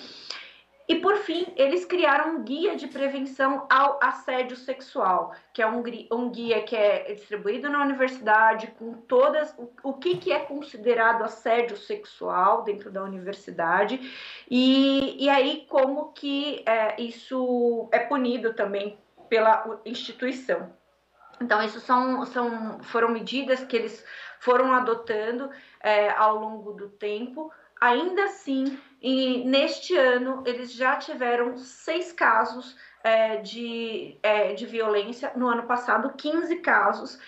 E, por fim, eles criaram um guia de prevenção ao assédio sexual, que é um guia que é distribuído na universidade com o que é considerado assédio sexual dentro da universidade e aí como que isso é punido também pela instituição. Então, isso foram medidas que eles foram adotando ao longo do tempo. Ainda assim, neste ano, eles já tiveram 6 casos de violência. No ano passado, 15 casos,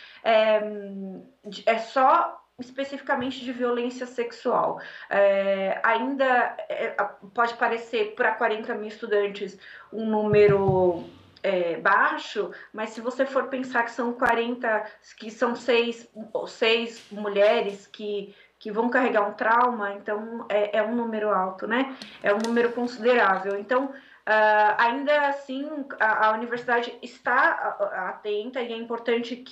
só especificamente de violência sexual. Ainda pode parecer, para 40 mil estudantes, um número baixo, mas se você for pensar que são 40, que são 6 mulheres que vão carregar um trauma, então é um número alto, né? É um número considerável. Então, ainda assim, a universidade está atenta e é importante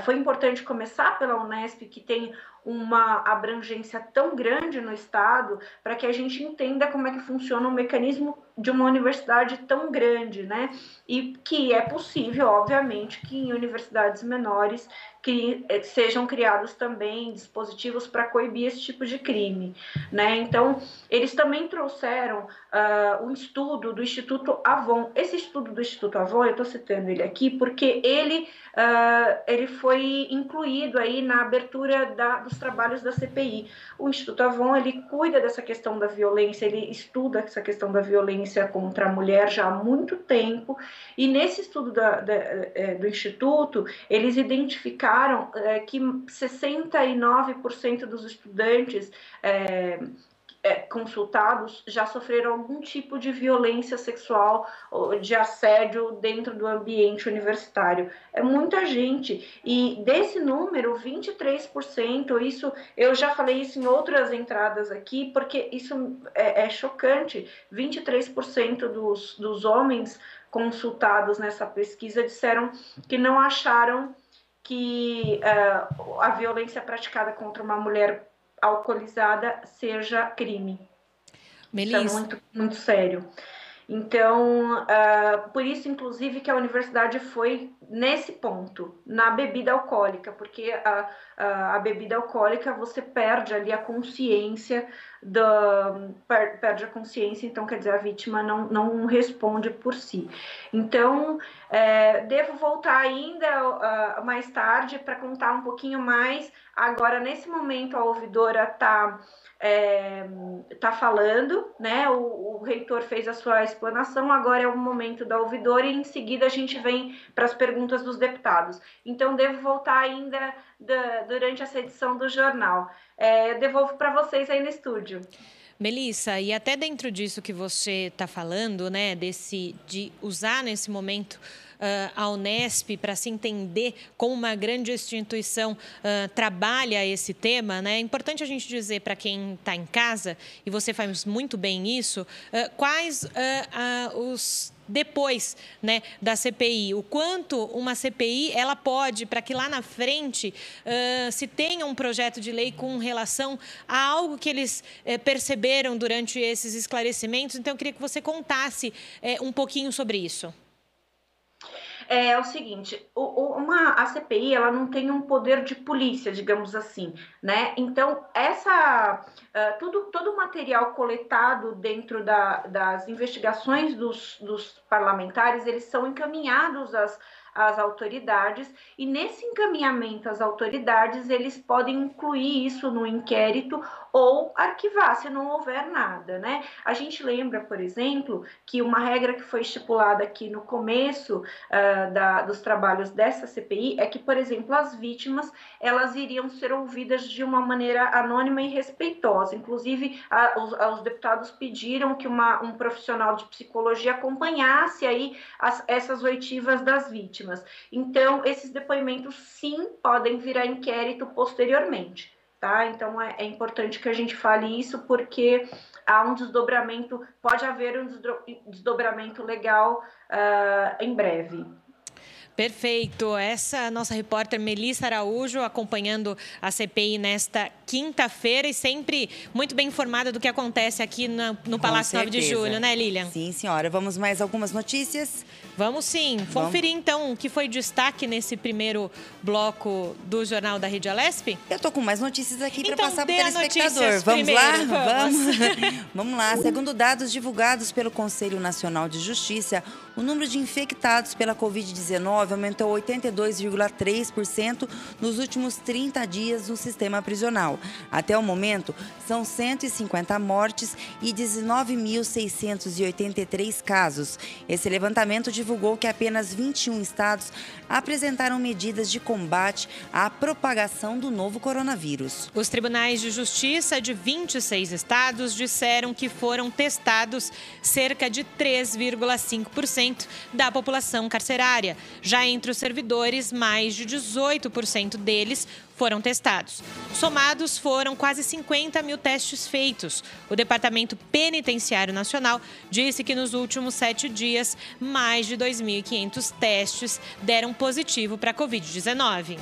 foi importante começar pela Unesp, que tem uma abrangência tão grande no estado, para que a gente entenda como é que funciona o mecanismo de uma universidade tão grande, né? E que é possível, obviamente, que em universidades menores que sejam criados também dispositivos para coibir esse tipo de crime, né? Então, eles também trouxeram um estudo do Instituto Avon. Esse estudo do Instituto Avon, eu estou citando ele aqui porque ele foi incluído aí na abertura dos trabalhos da CPI. O Instituto Avon, ele cuida dessa questão da violência, ele estuda essa questão da violência contra a mulher já há muito tempo, e nesse estudo do Instituto, eles identificaram que 69% dos estudantes consultados já sofreram algum tipo de violência sexual ou de assédio dentro do ambiente universitário. É muita gente. E desse número, 23%, isso eu já falei isso em outras entradas aqui, porque isso é chocante. 23% dos homens consultados nessa pesquisa disseram que não acharam que a violência praticada contra uma mulher alcoolizada seja crime. Melissa. Isso é muito, muito sério. Então, por isso, inclusive, que a universidade foi nesse ponto, na bebida alcoólica, porque a bebida alcoólica você perde ali a consciência, então quer dizer, a vítima não responde por si. Então, devo voltar ainda mais tarde para contar um pouquinho mais. Agora, nesse momento, a ouvidora está falando, né? O reitor fez a sua explanação, agora é o momento da ouvidora e em seguida a gente vem para as perguntas dos deputados. Então, devo voltar ainda durante essa edição do jornal. Eu devolvo para vocês aí no estúdio. Melissa, e até dentro disso que você está falando, né, de usar nesse momento a Unesp para se entender como uma grande instituição trabalha esse tema, né? É importante a gente dizer para quem está em casa, e você faz muito bem isso, quais os depois, né, da CPI, o quanto uma CPI ela pode, para que lá na frente se tenha um projeto de lei com relação a algo que eles perceberam durante esses esclarecimentos. Então, eu queria que você contasse um pouquinho sobre isso. É o seguinte, a CPI ela não tem um poder de polícia, digamos assim, né? Então, todo o material coletado dentro das investigações dos parlamentares, eles são encaminhados às autoridades, e nesse encaminhamento às autoridades, eles podem incluir isso no inquérito ou arquivar, se não houver nada, né? A gente lembra, por exemplo, que uma regra que foi estipulada aqui no começo dos trabalhos dessa CPI é que, por exemplo, as vítimas, elas iriam ser ouvidas de uma maneira anônima e respeitosa. Inclusive, os deputados pediram que um profissional de psicologia acompanhasse aí essas oitivas das vítimas. Então, esses depoimentos, sim, podem virar inquérito posteriormente. tá? Então é importante que a gente fale isso, porque há um desdobramento, pode haver um desdobramento legal em breve. Perfeito. Essa nossa repórter Melissa Araújo acompanhando a CPI nesta quinta-feira e sempre muito bem informada do que acontece aqui no Palácio 9 de Julho, né, Lilian? Sim, senhora. Vamos mais algumas notícias? Vamos sim. Conferir, então, o que foi destaque nesse primeiro bloco do Jornal da Rede Alesp? Eu tô com mais notícias aqui para então, passar para o telespectador. Vamos lá? Vamos. Vamos lá. Segundo dados divulgados pelo Conselho Nacional de Justiça, o número de infectados pela Covid-19 aumentou 82,3% nos últimos 30 dias no sistema prisional. Até o momento, são 150 mortes e 19.683 casos. Esse levantamento divulgou que apenas 21 estados apresentaram medidas de combate à propagação do novo coronavírus. Os tribunais de justiça de 26 estados disseram que foram testados cerca de 3,5% da população carcerária. Já entre os servidores, mais de 18% deles foram testados. Somados, foram quase 50 mil testes feitos. O Departamento Penitenciário Nacional disse que nos últimos 7 dias, mais de 2.500 testes deram positivo para a Covid-19.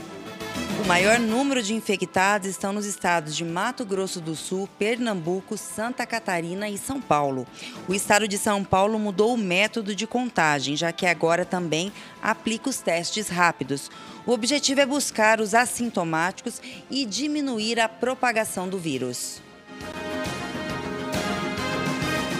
O maior número de infectados estão nos estados de Mato Grosso do Sul, Pernambuco, Santa Catarina e São Paulo. O estado de São Paulo mudou o método de contagem, já que agora também aplica os testes rápidos. O objetivo é buscar os assintomáticos e diminuir a propagação do vírus.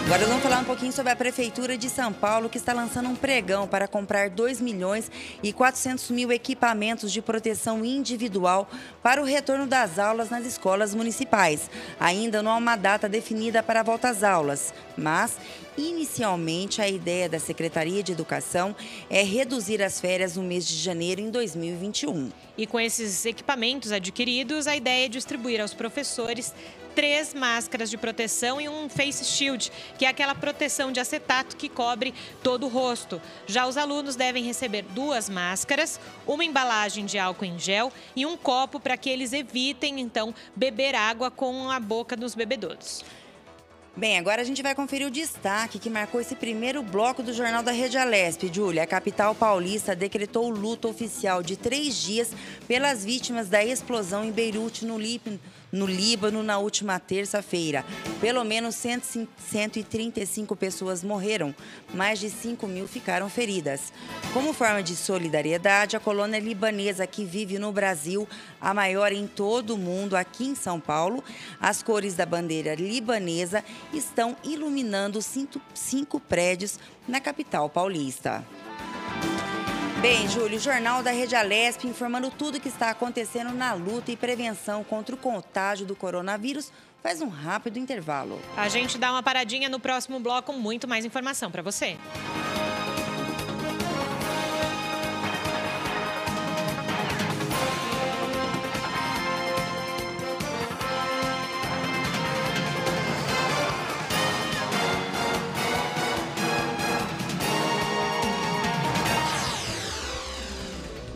Agora vamos falar um pouquinho sobre a Prefeitura de São Paulo, que está lançando um pregão para comprar 2.400.000 equipamentos de proteção individual para o retorno das aulas nas escolas municipais. Ainda não há uma data definida para a volta às aulas, mas inicialmente a ideia da Secretaria de Educação é reduzir as férias no mês de janeiro em 2021. E com esses equipamentos adquiridos, a ideia é distribuir aos professores 3 máscaras de proteção e um face shield, que é aquela proteção de acetato que cobre todo o rosto. Já os alunos devem receber 2 máscaras, uma embalagem de álcool em gel e um copo para que eles evitem, então, beber água com a boca dos bebedouros. Bem, agora a gente vai conferir o destaque que marcou esse primeiro bloco do Jornal da Rede Alesp. Júlia, a capital paulista decretou luto oficial de 3 dias pelas vítimas da explosão em Beirute, no Líbano, na última terça-feira. Pelo menos 135 pessoas morreram, mais de 5.000 ficaram feridas. Como forma de solidariedade, a colônia libanesa que vive no Brasil, a maior em todo o mundo, aqui em São Paulo, as cores da bandeira libanesa estão iluminando 5 prédios na capital paulista. Bem, Júlio, o Jornal da Rede Alesp informando tudo o que está acontecendo na luta e prevenção contra o contágio do coronavírus. Faz um rápido intervalo. A gente dá uma paradinha no próximo bloco, muito mais informação para você.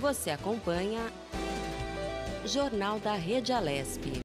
Você acompanha Jornal da Rede Alesp.